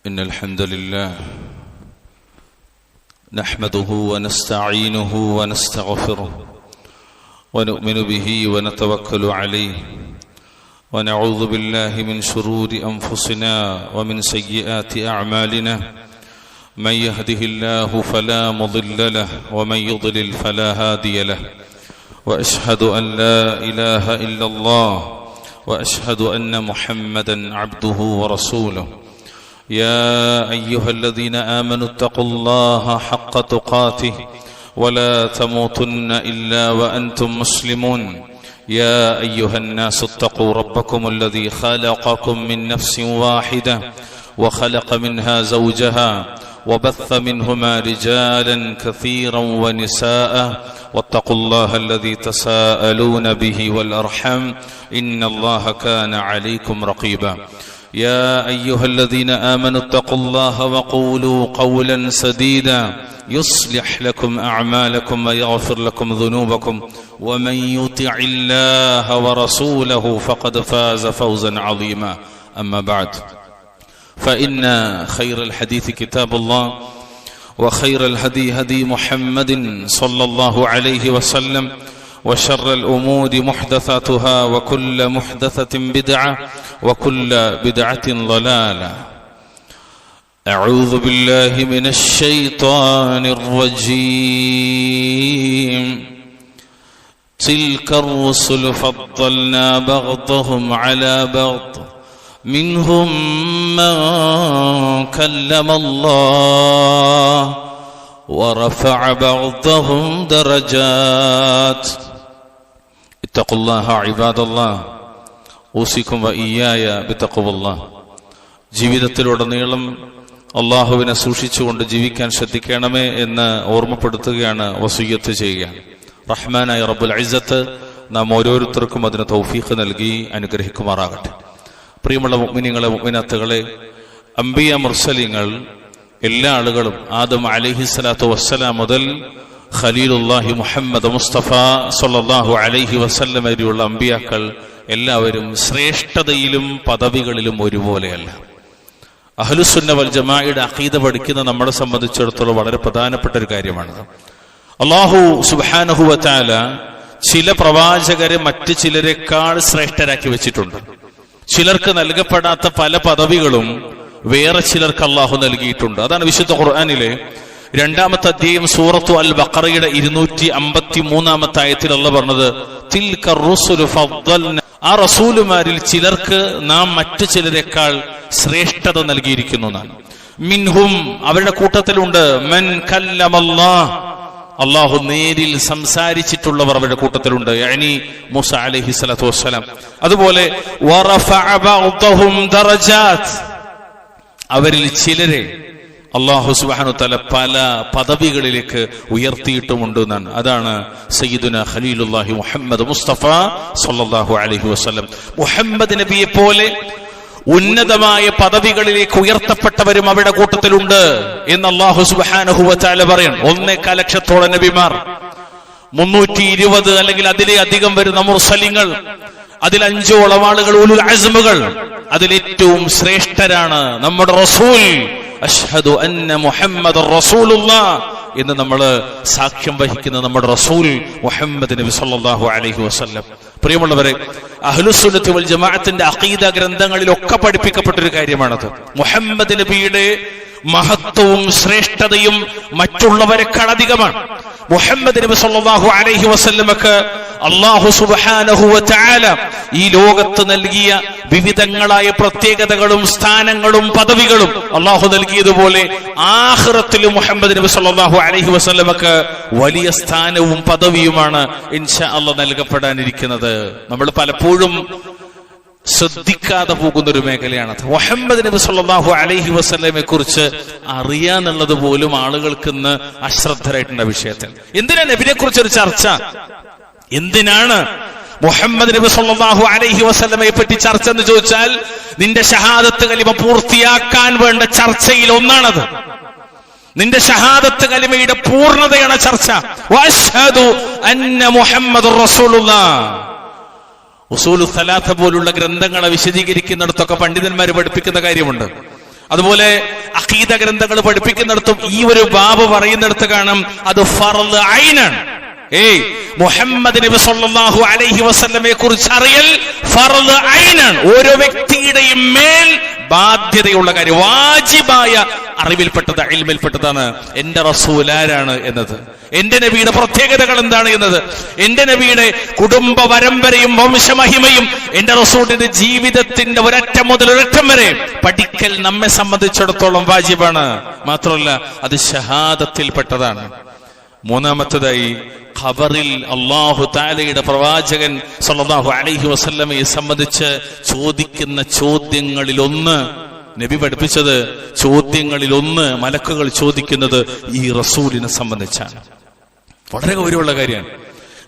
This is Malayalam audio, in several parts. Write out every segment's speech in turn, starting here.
إن الحمد لله نحمده ونستعينه ونستغفره ونؤمن به ونتوكل عليه ونعوذ بالله من شرور أنفسنا ومن سيئات أعمالنا من يهده الله فلا مضل له ومن يضلل فلا هادي له وأشهد أن لا إله إلا الله وأشهد أن محمدا عبده ورسوله يا أيها الذين آمنوا اتقوا الله حق تقاته ولا تموتن إلا وأنتم مسلمون يا أيها الناس اتقوا ربكم الذي خلقكم من نفس واحدة وخلق منها زوجها وبث منهما رجالا كثيرا ونساء واتقوا الله الذي تساءلون به والأرحام إن الله كان عليكم رقيبا يا أيها الذين آمنوا اتقوا الله وقولوا قولا سديدا يصلح لكم أعمالكم ويغفر لكم ذنوبكم ومن يطع الله ورسوله فقد فاز فوزا عظيما أما بعد فإن خير الحديث كتاب الله وخير الهدي هدي محمد صلى الله عليه وسلم وشر الأمور محدثاتها وكل محدثة بدعة وكل بدعة ضلالة أعوذ بالله من الشيطان الرجيم تلك الرسل فضلنا بعضهم على بعض منهم من كلم الله ورفع بعضهم درجات اتقوا الله عباد الله ഊസിക്കും വഇയ്യായ ബിത്തഖ്വല്ലാഹ്. ജീവിതത്തിലുടനീളം അള്ളാഹുവിനെ സൂക്ഷിച്ചുകൊണ്ട് ജീവിക്കാൻ ശ്രദ്ധിക്കണമേ എന്ന് ഓർമ്മപ്പെടുത്തുകയാണ്, വസിയ്യത്ത് ചെയ്യുകയാണ്. റഹ്മാനായ റബ്ബുൽ ഇസ്സത്ത് നാം ഓരോരുത്തർക്കും അതിന് തൗഫീഖ് നൽകി അനുഗ്രഹിക്കുമാറാകട്ടെ. പ്രിയമുള്ള മുഅ്മിനീങ്ങളെ, മുഅ്മിനാത്തുകളെ, അംബിയ മുർസലിങ്ങൾ എല്ലാ ആളുകളും ആദം അലൈഹിസ്സലാത്തു വസ്സലാം മുതൽ ഖലീലുല്ലാഹി മുഹമ്മദ് മുസ്തഫ സല്ലല്ലാഹു അലൈഹി വസല്ലം വരെയുള്ള അംബിയാക്കൾ എല്ലാവരും ശ്രേഷ്ഠതയിലും പദവികളിലും ഒരുപോലെയല്ല. അഹ്ലുസുന്ന വൽ ജമാഅയുടെ അഖീദ പഠിക്കുന്ന നമ്മളെ സംബന്ധിച്ചിടത്തോളം വളരെ പ്രധാനപ്പെട്ട ഒരു കാര്യമാണ്. അല്ലാഹു സുബ്ഹാനഹു വ തആല ചില പ്രവാചകരെ മറ്റു ചിലരെക്കാൾ ശ്രേഷ്ഠരാക്കി വെച്ചിട്ടുണ്ട്. ചിലർക്ക് നൽകപ്പെടാത്ത പല പദവികളും വേറെ ചിലർക്ക് അല്ലാഹു നൽകിയിട്ടുണ്ട്. അതാണ് വിശുദ്ധ ഖുർആനിലെ 2-ാമത്തെ അധ്യായം സൂറത്തു അൽ ബഖറയുടെ 253-ാമത്തെ ആയത്തിൽ അല്ലാഹു പറഞ്ഞത് തിൽക റുസുലു ഫദ്ദൽന, ആ റസൂലുമാരിൽ ചിലർക്ക് നാം മറ്റു ചിലരെക്കാൾ ശ്രേഷ്ഠത നൽകിയിരിക്കുന്നു എന്നാണ്. മിൻഹും, അവരുടെ കൂട്ടത്തിലുണ്ട്, മൻ കല്ലമല്ലാഹ്, അല്ലാഹു നേരിൽ സംസാരിച്ചിട്ടുള്ളവർ അവരുടെ കൂട്ടത്തിലുണ്ട്, യഅനി മൂസ അലൈഹിസ്സലാത്തു വസ്സലാം. അതുപോലെ വറഫഅ ബഅദഹും ദറജാത്ത്, അവരിൽ ചിലരെ അല്ലാഹു സുബ്ഹാനഹു തആല പല പദവികളിലേക്ക് ഉയർത്തിയിട്ടുമുണ്ട് എന്നാണ്. അതാണ് സയ്യിദുന ഖലീലുല്ലാഹി മുഹമ്മദ് മുസ്തഫ സല്ലല്ലാഹു അലൈഹി വസല്ലം. മുഹമ്മദ് നബിയെ പോലെ ഉന്നതമായ പദവികളിലേക്ക് ഉയർത്തപ്പെട്ടവരും അവരുടെ കൂട്ടത്തിലുണ്ട് എന്ന് അല്ലാഹു സുബ്ഹാനഹു വ തആല പറയാണ്. 1.25 ലക്ഷത്തോളം നബിമാർ, 320 അല്ലെങ്കിൽ അതിലെ അധികം വരുന്ന മുർസലിങ്ങൾ, അതിൽ 5ഓളം ആളുകൾ ഉലുൽ അസ്മുകൾ, അതിലേറ്റവും ശ്രേഷ്ഠരാണ് നമ്മുടെ റസൂൽ. അഷ്ഹദു അന്ന മുഹമ്മദർ റസൂലുള്ളാഹ് എന്ന് നമ്മൾ സാക്ഷ്യം വഹിക്കുന്ന നമ്മുടെ റസൂൽ മുഹമ്മദ് നബി സല്ലല്ലാഹു അലൈഹി വസല്ലം. പ്രിയമുള്ളവരെ, അഹ്ലുസുന്നത്തി വൽ ജമാഅത്തിന്റെ അഖീദ ഗ്രന്ഥങ്ങളിലൊക്കെ പഠിപ്പിക്കപ്പെട്ട ഒരു കാര്യമാണത്. മുഹമ്മദ് നബിയുടെ മഹത്വവും ശ്രേഷ്ഠതയും മറ്റുള്ളവരെക്കാൾ അധികമാണ്. മുഹമ്മദ് നബി സല്ലല്ലാഹു അലൈഹി വസല്ലമക്ക് അല്ലാഹു സുബ്ഹാനഹു വ തആല ഈ ലോകത്ത് നൽകിയ വിവിധങ്ങളായ പ്രത്യേകതകളും സ്ഥാനങ്ങളും പദവികളും അല്ലാഹു നൽകിയതുപോലെ ആഖിറത്തിലും മുഹമ്മദ് നബി സല്ലല്ലാഹു അലൈഹി വസല്ലമക്ക് വലിയ സ്ഥാനവും പദവിയുമാണ് ഇൻഷാ അല്ലാഹ് നൽകപ്പെടാനിരിക്കുന്നത്. നമ്മൾ പലപ്പോഴും ശ്രദ്ധിക്കാതെ പോകുന്ന ഒരു മേഖലയാണത്. മുഹമ്മദ് നബി സല്ലല്ലാഹു അലൈഹി വസല്ലമയെ കുറിച്ച് അറിയാന്നുള്ളത് പോലും ആളുകൾക്ക് ഇന്ന് അശ്രദ്ധരായിട്ടുള്ള വിഷയത്തിൽ. എന്തിനാണ് നബിയെ കുറിച്ചൊരു ചർച്ച? എന്തിനാണ് മുഹമ്മദ് നബി സല്ലല്ലാഹു അലൈഹി വസല്ലമയെ പറ്റി ചർച്ച എന്ന് ചോദിച്ചാൽ, നിന്റെ ഷഹാദത്ത് കലിമ പൂർത്തിയാക്കാൻ വേണ്ട ചർച്ചയിൽ ഒന്നാണത്. നിന്റെ ഷഹാദത്ത് കലിമയുടെ പൂർണ്ണതയാണ് ചർച്ച. വഅശ്ഹദു അന്ന മുഹമ്മദുർ റസൂലുള്ളാഹ്. ഉസൂലു സലാത്ത പോലുള്ള ഗ്രന്ഥങ്ങളെ വിശദീകരിക്കുന്നിടത്തൊക്കെ പണ്ഡിതന്മാർ പഠിപ്പിക്കുന്ന കാര്യമുണ്ട്. അതുപോലെ അഖീദ ഗ്രന്ഥങ്ങൾ പഠിപ്പിക്കുന്നിടത്തും ഈ ഒരു ബാബ് പറയുന്നിടത്ത് കാണാം അത് ഫർള് ഐനാണ്. മുഹമ്മദ് നബി സല്ലല്ലാഹു അലൈഹി വസല്ലമയെ കുറിച്ച് അറിയൽ ഫർള് ഐനാണ്. ഓരോ വ്യക്തിയുടെയും മേൽ ബാധ്യതയുള്ള കാര്യം, വാജിബായ അറിവിൽപ്പെട്ടത്, ഇൽമിൽപ്പെട്ടതാണ് എന്റെ റസൂൽ ആരാണ് എന്നത്, എന്റെ നബിയുടെ പ്രത്യേകതകൾ എന്താണ് എന്നത്, എന്റെ നബിയുടെ കുടുംബ പരമ്പരയും വംശമഹിമയും എന്റെ റസൂലിന്റെ ജീവിതത്തിന്റെ ഒരറ്റം മുതൽ ഒരറ്റം വരെ പഠിക്കൽ നമ്മെ സംബന്ധിച്ചിടത്തോളം വാജിബാണ്. മാത്രമല്ല അത് ഷഹാദത്തിൽപ്പെട്ടതാണ്. മൂന്നാമത്തേതായി ഖബറിൽ അല്ലാഹു തആലയുടെ പ്രവാചകൻ സല്ലല്ലാഹു അലൈഹി വസല്ലമയെ സംബന്ധിച്ച് ചോദിക്കുന്ന ചോദ്യങ്ങളിലൊന്ന്, നബി പഠിപ്പിച്ചത് ചോദ്യങ്ങളിലൊന്ന് മലക്കുകൾ ചോദിക്കുന്നത് ഈ റസൂലിനെ സംബന്ധിച്ചാണ്. വളരെ ഗൗരവമുള്ള കാര്യമാണ്.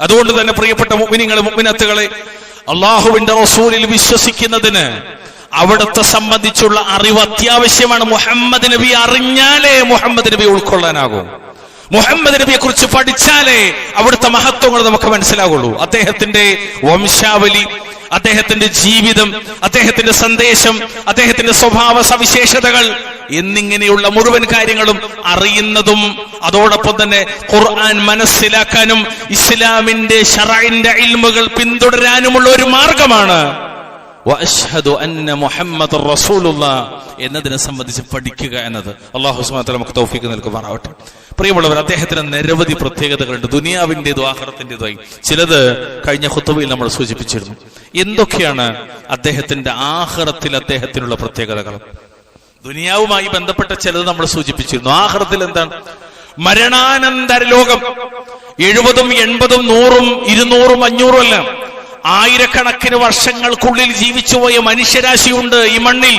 അതുകൊണ്ട് തന്നെ പ്രിയപ്പെട്ട മുഅ്മിനീങ്ങളെ, മുഅ്മിനത്തുകളെ, അല്ലാഹുവിന്റെ റസൂലിൽ വിശ്വസിക്കുന്നതിന് അവിടത്തെ സംബന്ധിച്ചുള്ള അറിവ് അത്യാവശ്യമാണ്. മുഹമ്മദ് നബി അറിഞ്ഞാലേ മുഹമ്മദ് നബി ഉൾക്കൊള്ളാനാകും. മുഹമ്മദ് നബിയെ കുറിച്ച് പഠിച്ചാലേ അവിടുത്തെ മഹത്വങ്ങൾ നമുക്ക് മനസ്സിലാകുള്ളൂ. അദ്ദേഹത്തിന്റെ വംശാവലി, അദ്ദേഹത്തിന്റെ ജീവിതം, അദ്ദേഹത്തിന്റെ സന്ദേശം, അദ്ദേഹത്തിന്റെ സ്വഭാവ സവിശേഷതകൾ എന്നിങ്ങനെയുള്ള മുഴുവൻ കാര്യങ്ങളും അറിയുന്നതും അതോടൊപ്പം തന്നെ ഖുർആൻ മനസ്സിലാക്കാനും ഇസ്ലാമിന്റെ ശറഇന്റെ ഇൽമുകൾ പിന്തുടരാനുമുള്ള ഒരു മാർഗമാണ് വഅശ്ഹദു അന്ന മുഹമ്മദർ റസൂലുള്ളാഹ് എന്നതിനെ സംബന്ധിച്ച് പഠിക്കുക എന്നത്. അല്ലാഹു സുബ്ഹാനഹു വ തആല നമുക്ക് തൗഫീഖ് നൽകുമാറാവട്ടെ. പ്രിയമുള്ളവർ, അദ്ദേഹത്തിന് നിരവധി പ്രത്യേകതകളുണ്ട്, ദുനിയാവിന്റേതും ആഖിറത്തിന്റേതുമായി. ചിലത് കഴിഞ്ഞ ഖുതുബയിൽ നമ്മൾ സൂചിപ്പിച്ചിരുന്നു. എന്തൊക്കെയാണ് അദ്ദേഹത്തിന്റെ ആഖിറത്തിൽ അദ്ദേഹത്തിനുള്ള പ്രത്യേകതകൾ? ദുനിയാവുമായി ബന്ധപ്പെട്ട ചിലത് നമ്മൾ സൂചിപ്പിച്ചിരുന്നു. ആഖിറത്തിൽ എന്താണ്? മരണാനന്തര ലോകം. 70, 80, 100, 200, 500 അല്ല, ആയിരക്കണക്കിന് വർഷങ്ങൾക്കുള്ളിൽ ജീവിച്ചുപോയ മനുഷ്യരാശിയുണ്ട് ഈ മണ്ണിൽ,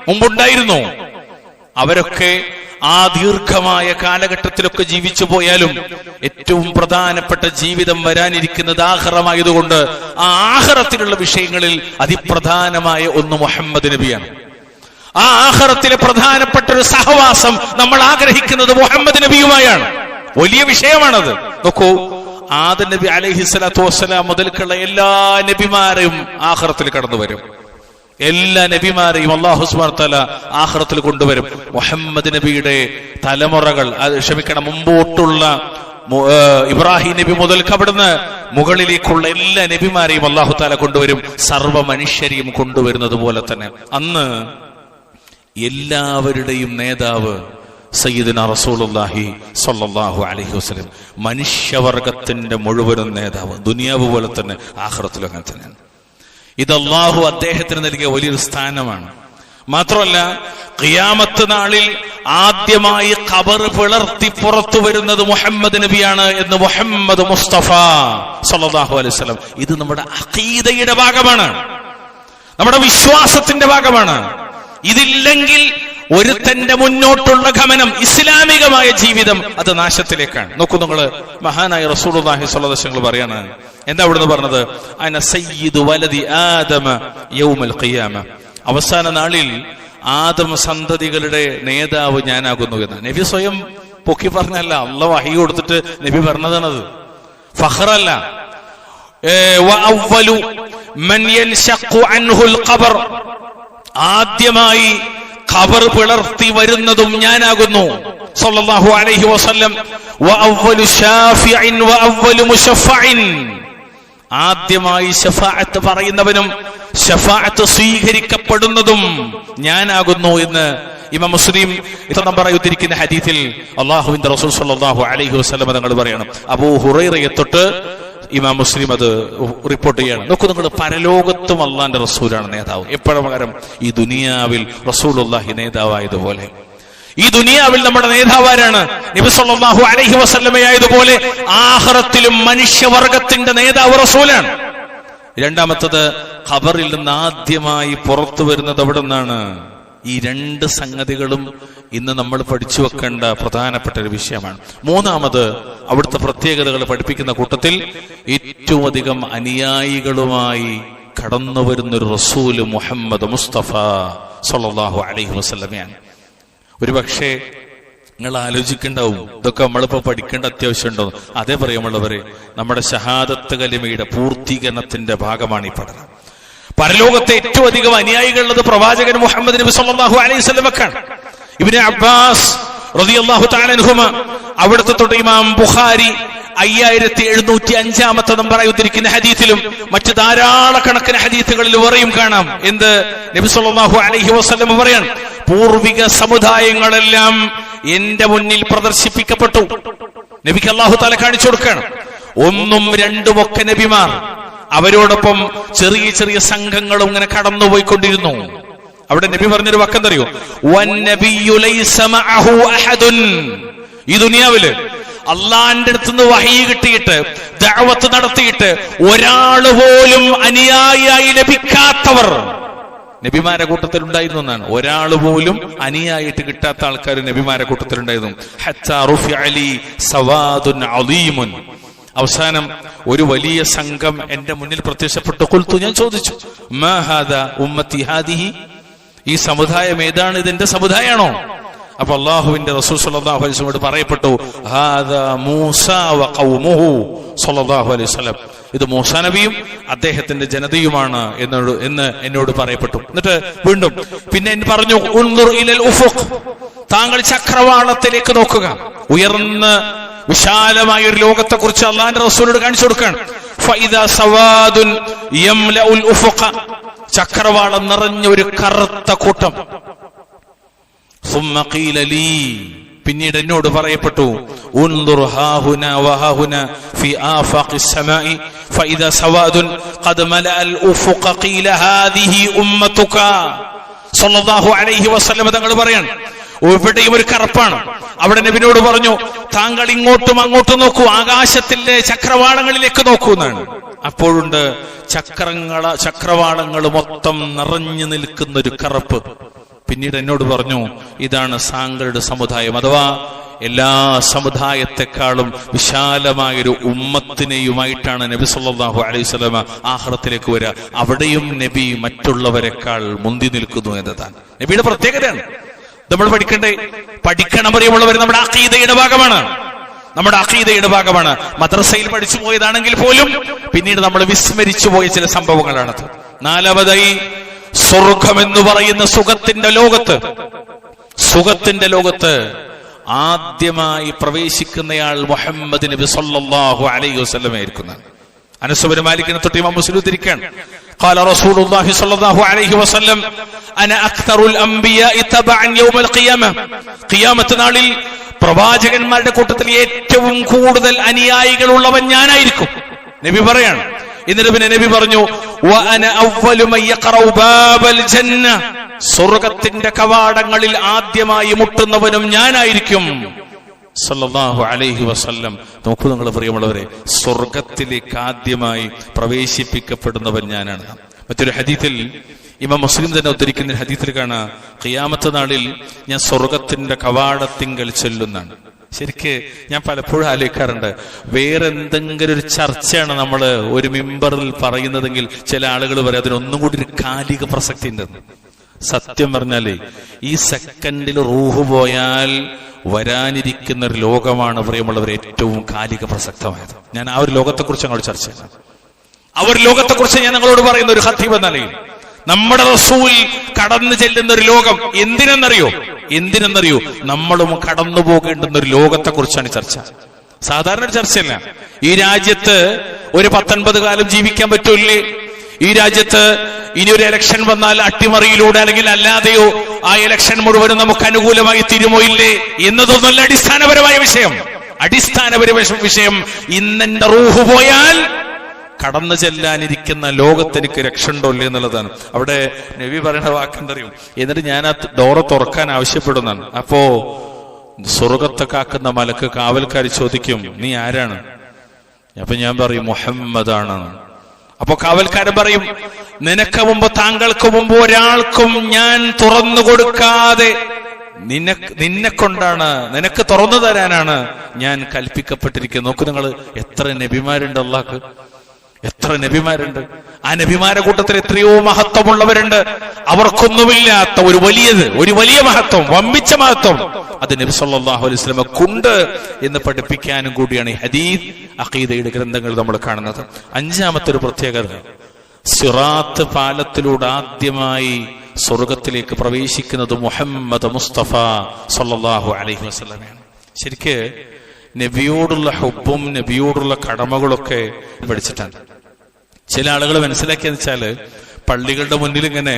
മുമ്പുണ്ടായിരുന്നു. അവരൊക്കെ ആ ദീർഘമായ കാലഘട്ടത്തിലൊക്കെ ജീവിച്ചു പോയാലും ഏറ്റവും പ്രധാനപ്പെട്ട ജീവിതം വരാനിരിക്കുന്നത് ആഖിറമായതുകൊണ്ട് ആ ആഖിറത്തിലുള്ള വിഷയങ്ങളിൽ അതിപ്രധാനമായ ഒന്ന് മുഹമ്മദ് നബിയാണ്. ആ ആഖിറത്തിലെ പ്രധാനപ്പെട്ട ഒരു സഹവാസം നമ്മൾ ആഗ്രഹിക്കുന്നത് മുഹമ്മദ് നബിയുമായാണ്. വലിയ വിഷയമാണത്. നോക്കൂ, ആദം നബി അലൈഹിസ്സലാത്തു വസ്സലാം മുതൽക്കുള്ള എല്ലാ നബിമാരെയും ആഖിറത്തിൽ കടന്നു വരും. എല്ലാ നബിമാരെയും അല്ലാഹു സുബ്ഹാനഹു വ തആല ആഖിറത്തിൽ കൊണ്ടുവരും. മുഹമ്മദ് നബിയുടെ തലമുറകൾ, മുമ്പോട്ടുള്ള ഇബ്രാഹിം നബി മുതൽക്ക് അവിടുന്ന് മുകളിലേക്കുള്ള എല്ലാ നബിമാരെയും അല്ലാഹു തആല കൊണ്ടുവരും. സർവ്വ മനുഷ്യരെയും കൊണ്ടുവരുന്നത് പോലെ തന്നെ അന്ന് എല്ലാവരുടെയും നേതാവ് സയ്യിദുനാ റസൂലുള്ളാഹി സ്വല്ലല്ലാഹു അലൈഹി വസല്ലം, മനുഷ്യവർഗത്തിന്റെ മുഴുവനും നേതാവ്. ദുനിയാവ് പോലെ തന്നെ ആഖിറത്തിലും അങ്ങനെ തന്നെയാണ്. ഇത് അല്ലാഹു അദ്ദേഹത്തിന് നൽകിയ വലിയൊരു സ്ഥാനമാണ്. മാത്രമല്ല, ഖിയാമത്ത് നാളിൽ ആദ്യമായി ഖബർ പിളർത്തി പുറത്തു വരുന്നത് മുഹമ്മദ് നബിയാണ് എന്ന് മുഹമ്മദ് മുസ്തഫ സല്ലല്ലാഹു അലൈഹി വസല്ലം. ഇത് നമ്മുടെ അഖീദയുടെ ഭാഗമാണ്, നമ്മുടെ വിശ്വാസത്തിന്റെ ഭാഗമാണ്. ഇതില്ലെങ്കിൽ ഒരുത്തന്റെ മുന്നോട്ടുള്ള ഗമനം, ഇസ്ലാമികമായ ജീവിതം, അത് നാശത്തിലേക്കാണ്. നോക്കൂ, നിങ്ങള് മഹാനായ റസൂലുള്ളാഹി സ്വല്ലല്ലാഹു അലൈഹി വസല്ലം പറയാണ്, എന്താ അവിടുന്ന് പറഞ്ഞത്? അന സയ്യിദു വലദി ആദമ യൗമൽ ഖിയാമ, അവസാന നാളിൽ ആദം സന്തതികളുടെ നേതാവ് ഞാനാകുന്നു എന്ന് നബി സ്വയം പൊക്കി പറഞ്ഞല്ല, അല്ലാഹു വഹി കൊടുത്തിട്ട് നബി പറഞ്ഞതാണത്. ഫഖറല്ല. വഅവ്വലു മൻ യൻശഖു അൻഹുൽ ഖബർ, ആദ്യമായി ഖബർ പിളർത്തി വരുന്നതും ഞാനാകുന്നു സല്ലല്ലാഹു അലൈഹി വസല്ലം. വഅവ്വലു ശാഫിഇൻ വഅവ്വലു മുശഫഇൻ, ആദ്യമായി ശഫാഅത്ത് പറയുന്നവനും ശഫാഅത്ത് സ്വീകരിക്കപ്പെടുന്നതും ഞാനാകുന്നു എന്ന് ഇമാം മുസ്ലിം നമ്പർ ഉദ്ധരിക്കുന്ന ഹദീസിൽ അല്ലാഹുവിന്റെ റസൂൽ സല്ലല്ലാഹു അലൈഹി വസല്ലം തങ്ങൾ പറയാണ്. അബൂ ഹുറൈറയെ തൊട്ട് ഇമാം മുസ്ലിം അത് റിപ്പോർട്ട് ചെയ്യാണ്. നോക്കൂ, നിങ്ങൾ പരലോകത്തും അള്ളാന്റെ റസൂലാണ് നേതാവ്. എപ്പോഴും ഈ ദുനിയാവിൽ റസൂലുള്ളാഹി നേതാവായതുപോലെ ഈ ദുനിയാവിൽ നമ്മുടെ നേതാവാരാണ്? നബി സല്ലല്ലാഹു അലൈഹി വസല്ലമയായതുപോലെ ആഖിറത്തിലും മനുഷ്യവർഗത്തിന്റെ നേതാവ് റസൂലാണ്. രണ്ടാമത്തത്, ഖബറിൽ നിന്ന് ആദ്യമായി പുറത്തു വരുന്നത് അവിടെ നിന്നാണ്. ഈ രണ്ട് സംഗതികളും ഇന്ന് നമ്മൾ പഠിച്ചു വെക്കേണ്ട പ്രധാനപ്പെട്ട ഒരു വിഷയമാണ്. മൂന്നാമത്, അവിടുത്തെ പ്രത്യേകതകൾ പഠിപ്പിക്കുന്ന കൂട്ടത്തിൽ ഏറ്റവും അധികം അനുയായികളുമായി കടന്നു വരുന്നൊരു റസൂല് മുഹമ്മദ് മുസ്തഫ സല്ലല്ലാഹു അലൈഹി വസല്ലമയാണ്. ഒരു പക്ഷേ നിങ്ങൾ ആലോചിക്കണ്ടാവും, ഇതൊക്കെ നമ്മളിപ്പോ പഠിക്കേണ്ട അത്യാവശ്യമുണ്ടോ? അതേ പറയുമുള്ളവരെ, നമ്മുടെ ഷഹാദത്ത് കലിമയുടെ പൂർത്തീകരണത്തിന്റെ ഭാഗമാണ് ഈ പഠനം. പരലോകത്തെ ഏറ്റവും അധികം അനുയായികളുള്ളത് പ്രവാചകൻ മുഹമ്മദ് നബി സല്ലല്ലാഹു അലൈഹി വസല്ലമക്കാണ്. ഇബ്നു അബ്ബാസ് റളിയല്ലാഹു തആല അൻഹുമ, അവിടുത്തെ തൊട്ട് ഇമാം ബുഖാരി 5705 നമ്പറായി ഉദ്ധരിക്കുന്ന ഹദീസിലും മറ്റു ധാരാളക്കണക്കിന് ഹദീസുകളിൽ വരെയും കാണാം. എന്ത്? നബി സല്ലല്ലാഹു അലൈഹി വസല്ലം പറയാണ്, പൂർവിക സമുദായങ്ങളെല്ലാം എന്റെ മുന്നിൽ പ്രദർശിപ്പിക്കപ്പെട്ടു. നബിക്ക് അല്ലാഹു തആല കാണിച്ചു കൊടുക്കുകയാണ്. ഒന്നും രണ്ടുമൊക്കെ നബിമാർ, അവരോടൊപ്പം ചെറിയ ചെറിയ സംഘങ്ങളും ഇങ്ങനെ കടന്നുപോയിക്കൊണ്ടിരുന്നു. അവിടെ നബി പറഞ്ഞൊരു വാക്കെന്തറിയോ? വന്നബിയ്യു ലൈസ മഅഹു അഹദുൻ. ഈ ദുനിയാവില് അള്ളാന്റെ അടുത്തുനിന്ന് വഹീ കിട്ടിയിട്ട് ദഅവത്ത് നടത്തിയിട്ട് ഒരാള് പോലും അനുയായിയായി ലഭിക്കാത്തവർ നബിമാരെ കൂട്ടത്തിൽ ഉണ്ടായിരുന്നു എന്നാണ്. ഒരാൾ പോലും അനുയായിട്ട് കിട്ടാത്ത ആൾക്കാർ നബിമാരെ കൂട്ടത്തിൽ ഉണ്ടായിരുന്നു. ഹത്താ റുഫിഅ ലി സവാദുൻ അളീമുൻ. അവസാനം ഒരു വലിയ സംഘം എന്റെ മുന്നിൽ പ്രത്യക്ഷപ്പെട്ടു. ഖുൽതു, ഞാൻ ചോദിച്ചു, മാ ഹാദാ ഉമ്മത്തി ഹാദിഹി, ഈ സമുദായം ഏതാണ്? ഇതെന്റെ സമുദായമാണോ? അപ്പൊ അല്ലാഹുവിന്റെ റസൂൽ സ്വല്ലല്ലാഹു അലൈഹി വസല്ലം പറയപ്പെട്ടു, ഹാദാ മൂസാ വ ഖൗമുഹു സ്വല്ലല്ലാഹു അലൈഹി വസല്ലം, ഇത് മൂസാ നബിയും അദ്ദേഹത്തിന്റെ ജനതയുമാണ് എന്ന് എന്നോട് പറയപ്പെട്ടു. എന്നിട്ട് വീണ്ടും പിന്നെ പറഞ്ഞു, ഉൻദുർ ഇലൽ ഉഫുഖ്, താങ്കൾ ചക്രവാളത്തിലേക്ക് നോക്കുക. ഉയർന്ന് വിശാലമായ ഒരു ലോകത്തെ കുറിച്ച് അള്ളാന്റെ റസൂലിനോട് കാണിച്ചു കൊടുക്കുകയാണ്. ഫഇദാ സവാദുൻ യംലഉൽ ഉഫുഖ, ചക്രവാളം നിറഞ്ഞ ഒരു കറുത്ത കൂട്ടം. സുമ്മ ഖീല ലീ, പിന്നീട് എന്നോട് പറയപ്പെട്ടു, ഉൻദുർ ഹാഹുന വഹാഹുന ഫി ആഫാഖിസ് സമാഇ ഫഇദാ സവാദുൻ ഖദ് മലഅൽ ഉഫുഖ ഖീല ഹാദിഹി ഉമ്മതുക. സല്ലല്ലാഹു അലൈഹി വസല്ലം തങ്ങൾ പറയാണ്, ഇവിടെയും ഒരു കറുപ്പാണ്. അവിടെ നബിയോട് പറഞ്ഞു, താങ്കൾ ഇങ്ങോട്ടും അങ്ങോട്ടും നോക്കൂ, ആകാശത്തിന്റെ ചക്രവാളങ്ങളിലേക്ക് നോക്കൂ എന്നാണ്. അപ്പോഴുണ്ട് ചക്രവാളങ്ങൾ മൊത്തം നിറഞ്ഞു നിൽക്കുന്ന ഒരു കറുപ്പ്. പിന്നീട് എന്നോട് പറഞ്ഞു, ഇതാണ് താങ്കളുടെ സമുദായം, അഥവാ എല്ലാ സമുദായത്തെക്കാളും വിശാലമായൊരു ഉമ്മത്തിനെയുമായിട്ടാണ് നബി സല്ലല്ലാഹു അലൈഹി വസല്ലം ആഖിറത്തിലേക്ക് വരിക. അവിടെയും നബി മറ്റുള്ളവരെക്കാൾ മുന്തി നിൽക്കുന്നു എന്നതാണ് നബിയുടെ പ്രത്യേകതയാണ്. നമ്മൾ പഠിക്കണം പ്രിയമുള്ളവർ. നമ്മുടെ അഖീദയുടെ ഭാഗമാണ്. മദ്രസയിൽ പഠിച്ചു പോയതാണെങ്കിൽ പോലും പിന്നീട് നമ്മൾ വിസ്മരിച്ചു പോയ ചില സംഭവങ്ങളാണത്. നാലാമതായി, സ്വർഗം എന്ന് പറയുന്ന സുഖത്തിന്റെ ലോകത്ത് ആദ്യമായി പ്രവേശിക്കുന്നയാൾ മുഹമ്മദ് നബി സല്ലല്ലാഹു അലൈഹി വസല്ലം ആയിരിക്കുന്നു. അനസ് ബിൻ മാലിക്കിനെ തൊട്ട് ഇമാം മുസ്ലിം ഉദ്ധരിക്കുകയാണ്, ഖാല റസൂലുള്ളാഹി സ്വല്ലല്ലാഹു അലൈഹി വസല്ലം അന അക്തറുൽ അംബിയാഇ തബഅൻ യൗമൽ ഖിയാമ, ഖിയാമത്ത് നാളിൽ പ്രവാചകന്മാരുടെ കൂട്ടത്തിൽ ഏറ്റവും കൂടുതൽ അനുയായികൾ ഉള്ളവൻ ഞാനായിരിക്കും നബി പറയാണ്. എന്നിട്ട് പിന്നെ നബി പറഞ്ഞു, വഅന അവ്വലു മൻ യഖറഉ ബാബൽ ജന്ന, സ്വർഗ്ഗത്തിന്റെ കവാടങ്ങളിൽ ആദ്യമായി മുട്ടുന്നവനും ഞാനായിരിക്കും സല്ലല്ലാഹു അലൈഹി വസല്ലം. നോക്കൂ നിങ്ങൾ പ്രിയമുള്ളവരെ, സ്വർഗത്തിലേക്ക് ആദ്യമായി പ്രവേശിപ്പിക്കപ്പെടുന്നവൻ ഞാനാണ്. മറ്റൊരു ഹദീസിൽ ഇമാം മുസ്ലിം തന്നെ ഉദ്ധരിക്കുന്ന ഹദീസിൽ കാണാം, ഖിയാമത്ത് നാളിൽ ഞാൻ സ്വർഗത്തിന്റെ കവാടത്തിങ്കൽ ചെല്ലുന്നാണ്. ശരിക്ക് ഞാൻ പലപ്പോഴും ആലോചിക്കാറുണ്ട്, വേറെ എന്തെങ്കിലും ഒരു ചർച്ചയാണ് നമ്മൾ ഒരു മിമ്പറിൽ പറയുന്നതെങ്കിൽ ചില ആളുകൾ പറയും അതിനൊന്നും കൂടി ഒരു കാലിക പ്രസക്തി ഉണ്ടെന്ന്. സത്യം പറഞ്ഞാലേ ഈ സെക്കൻഡിൽ റൂഹ് പോയാൽ വരാനിരിക്കുന്ന ഒരു ലോകമാണ് പ്രിയമുള്ളവർ ഏറ്റവും കാലിക പ്രസക്തമായത്. ഞാൻ ആ ഒരു ലോകത്തെക്കുറിച്ച് ഞങ്ങൾ ചർച്ച ചെയ്യാം. ആ ഒരു ലോകത്തെക്കുറിച്ച് ഞാൻ നിങ്ങളോട് പറയുന്ന ഒരു ഖത്തീബ് എന്ന നിലയിൽ നമ്മുടെ റസൂൽ കടന്നു ചെല്ലുന്ന ഒരു ലോകം എന്തിനെന്നറിയോ നമ്മളും കടന്നു പോകേണ്ടുന്ന ഒരു ലോകത്തെ കുറിച്ചാണ് ചർച്ച. സാധാരണ ഒരു ചർച്ചയല്ല. ഈ രാജ്യത്ത് ഒരു 19 കാലം ജീവിക്കാൻ പറ്റൂല്ലേ? ഈ രാജ്യത്ത് ഇനി ഒരു ഇലക്ഷൻ വന്നാൽ അട്ടിമറിയിലൂടെ അല്ലെങ്കിൽ അല്ലാതെയോ ആ ഇലക്ഷൻ മുഴുവനും നമുക്ക് അനുകൂലമായി തീരുമോ ഇല്ലേ എന്നതൊന്നല്ല അടിസ്ഥാനപരമായ വിഷയം. ഇന്നെന്റെ റൂഹ് പോയാൽ കടന്നു ചെല്ലാനിരിക്കുന്ന ലോകത്തെനിക്ക് രക്ഷണ്ടോ ഇല്ലേ എന്നുള്ളതാണ്. അവിടെ നബി പറയുന്ന വാക്കെന്തറിയും, എന്നിട്ട് ഞാൻ ആ ഡോറ് തുറക്കാൻ ആവശ്യപ്പെടുന്നതാണ്. അപ്പോ സ്വർഗത്തെ കാക്കുന്ന മലക്ക് കാവൽക്കാരി ചോദിക്കും, നീ ആരാണ്? അപ്പൊ ഞാൻ പറയും മുഹമ്മദാണ്. അപ്പൊ കാവൽക്കാരൻ പറയും, നിനക്ക് മുമ്പ് താങ്കൾക്ക് മുമ്പ് ഒരാൾക്കും ഞാൻ തുറന്നു കൊടുക്കാതെ നിന്നെ കൊണ്ടാണ്, നിനക്ക് തുറന്നു തരാനാണ് ഞാൻ കൽപ്പിക്കപ്പെട്ടിരിക്കുന്നത്. നോക്കൂ നിങ്ങൾ, എത്ര നബിമാരുണ്ട് അല്ലാഹ്, എത്ര നബിമാരുണ്ട്. ആ നബിമാരുടെ കൂട്ടത്തിൽ എത്രയോ മഹത്വമുള്ളവരുണ്ട്. അവർക്കൊന്നുമില്ലാത്ത ഒരു വലിയ മഹത്വം, വമ്പിച്ച മഹത്വം അത് നബി സല്ലല്ലാഹു അലൈഹി വസല്ലം കൊണ്ട് എന്ന് പഠിപ്പിക്കാനും കൂടിയാണ് ഈ ഹദീസ് അഖീദയുടെ ഗ്രന്ഥങ്ങൾ നമ്മൾ കാണുന്നത്. അഞ്ചാമത്തെ ഒരു പ്രത്യേകത, സിറാത്ത് പാലത്തിലൂടെ ആദ്യമായി സ്വർഗത്തിലേക്ക് പ്രവേശിക്കുന്നത് മുഹമ്മദ് മുസ്തഫ സല്ലല്ലാഹു അലൈഹി വസല്ലമയാണ്. ശരിക്ക് നബിയോടുള്ള ഹുബ്ബും നബിയോടുള്ള കടമകളൊക്കെ പഠിച്ചിട്ടാണ്. ചില ആളുകൾ മനസ്സിലാക്കിയെന്ന് വെച്ചാല് പള്ളികളുടെ മുന്നിൽ ഇങ്ങനെ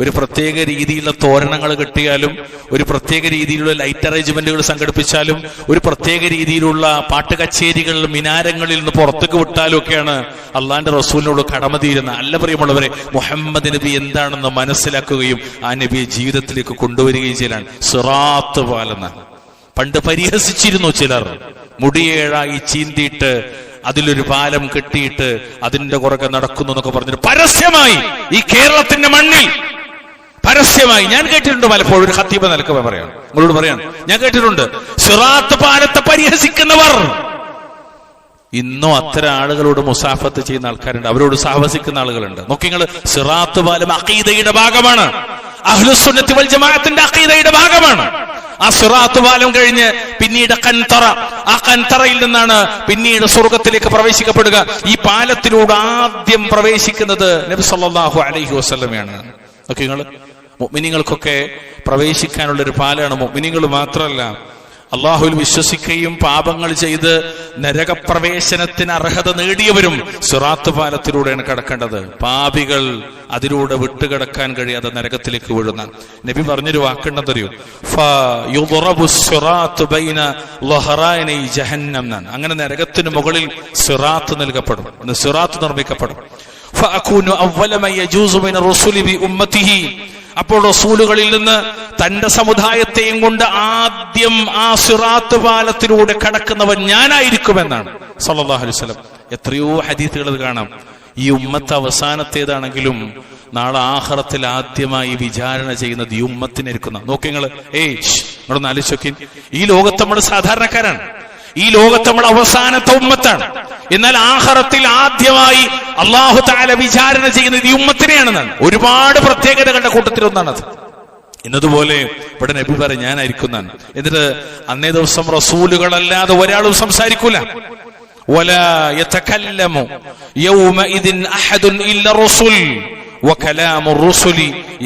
ഒരു പ്രത്യേക രീതിയിലുള്ള തോരണങ്ങൾ കെട്ടിയാലും, ഒരു പ്രത്യേക രീതിയിലുള്ള ലൈറ്റ് അറേഞ്ച്മെന്റുകൾ സംഘടിപ്പിച്ചാലും, ഒരു പ്രത്യേക രീതിയിലുള്ള പാട്ട് കച്ചേരികൾ മിനാരങ്ങളിൽ നിന്ന് പുറത്തേക്ക് വിട്ടാലും ഒക്കെയാണ് അള്ളാന്റെ റസൂലിനോട് കടമ തീരുന്നത്. അല്ല പ്രിയമുള്ളവരെ, മുഹമ്മദ് നബി എന്താണെന്ന് മനസ്സിലാക്കുകയും ആ നബിയെ ജീവിതത്തിലേക്ക് കൊണ്ടുവരികയും ചെയ്യലാണ്. സിറാത്ത് പാലെന്ന പണ്ട് പരിഹസിച്ചിരുന്നു ചിലർ. മുടിയേഴായി ചീന്തിയിട്ട് അതിലൊരു പാലം കെട്ടിയിട്ട് അതിന്റെ പുറകെ നടക്കുന്നു എന്നൊക്കെ പറഞ്ഞിട്ട് പരസ്യമായി ഈ കേരളത്തിന്റെ മണ്ണിൽ പരസ്യമായി ഞാൻ കേട്ടിട്ടുണ്ട്. പലപ്പോഴും ഒരു ഖത്തീബ് നിലക്ക് പറയാം, നിങ്ങളോട് പറയാം, ഞാൻ കേട്ടിട്ടുണ്ട് സിറാത്ത് പാലത്തെ പരിഹസിക്കുന്നവർ. ഇന്നും അത്തരം ആളുകളോട് മുസാഫത്ത് ചെയ്യുന്ന ആൾക്കാരുണ്ട്, അവരോട് സാഹസിക്കുന്ന ആളുകളുണ്ട്. നോക്കിങ്ങൾ, സിറാത്ത് പാലം അഖീദയുടെ ഭാഗമാണ്, അഹ്ലുസുന്നത്തി വൽ ജമാഅത്തിന്റെ അഖീദയുടെ ഭാഗമാണ്. ആ സിറാത്ത് പാലം കഴിഞ്ഞ് പിന്നീട് കൻതറ, ആ കൻതറയിൽ നിന്നാണ് പിന്നീട് സ്വർഗത്തിലേക്ക് പ്രവേശിക്കപ്പെടുക. ഈ പാലത്തിലൂടെ ആദ്യം പ്രവേശിക്കുന്നത് നബി സല്ലല്ലാഹു അലൈഹി വസല്ലമയാണ്. ഓക്കെ, നിങ്ങൾ മുഅ്മിനീങ്ങൾക്കൊക്കെ പ്രവേശിക്കാനുള്ള ഒരു പാലാണ്. മുഅ്മിനീങ്ങൾ മാത്രമല്ല, അള്ളാഹുവിൽ വിശ്വസിക്കുകയും പാപങ്ങൾ ചെയ്ത് നരകപ്രവേശനത്തിന് അർഹത നേടിയവരും സിറാത്ത് പാലത്തിലൂടെയാണ് കടക്കേണ്ടത്. പാപികൾ അതിലൂടെ വിട്ടുകിടക്കാൻ കഴിയാതെ നരകത്തിലേക്ക് വീഴുന്ന നബി പറഞ്ഞൊരു വാക്കുണ്ടെന്നറിയോ, അങ്ങനെ നരകത്തിന് മുകളിൽ സിറാത്ത് നൽകപ്പെടും, സിറാത്ത് നിർമ്മിക്കപ്പെടും. അപ്പോൾ റസൂലുകളിൽ നിന്ന് തന്റെ സമുദായത്തെയും കൊണ്ട് ആദ്യം ആ സിറാത്ത് പാലത്തിലൂടെ കടക്കുന്നവൻ ഞാനായിരിക്കുമെന്നാണ് സല്ലല്ലാഹു അലൈഹി വസല്ലം. എത്രയോ ഹദീസുകൾ കാണാം. ഈ ഉമ്മത്ത് അവസാനത്തേതാണെങ്കിലും നാളെ ആഖിറത്തിൽ ആദ്യമായി വിചാരണ ചെയ്യുന്നത് ഈ ഉമ്മത്തിനിരിക്കുന്ന. നോക്കി നിങ്ങൾ, നിങ്ങളൊന്ന് ആലോചിച്ച്, ഈ ലോകത്ത് നമ്മൾ സാധാരണക്കാരാണ്, ഈ ലോകത്ത് നമ്മൾ അവസാനത്തെ ഉമ്മത്താണ്. എന്നാൽ ആഖിറത്തിൽ ആദ്യമായി അല്ലാഹു തആല വിചാരണ ചെയ്യുന്നത് ഈ ഉമ്മത്തിനെയാണെന്നാണ്. ഒരുപാട് പ്രത്യേകതകളുടെ കൂട്ടത്തിലൊന്നാണത്. എന്നതുപോലെ ഇവിടെ നബി പറയും ഞാനായിരിക്കുന്നതാണ്. എന്നിട്ട് അന്നേ ദിവസം റസൂലുകളല്ലാതെ ഒരാളും സംസാരിക്കൂല. വലാ യതകല്ലമു യൗമഇദിൻ അഹദുൻ ഇല്ല റസൂൽ وكلام الرسل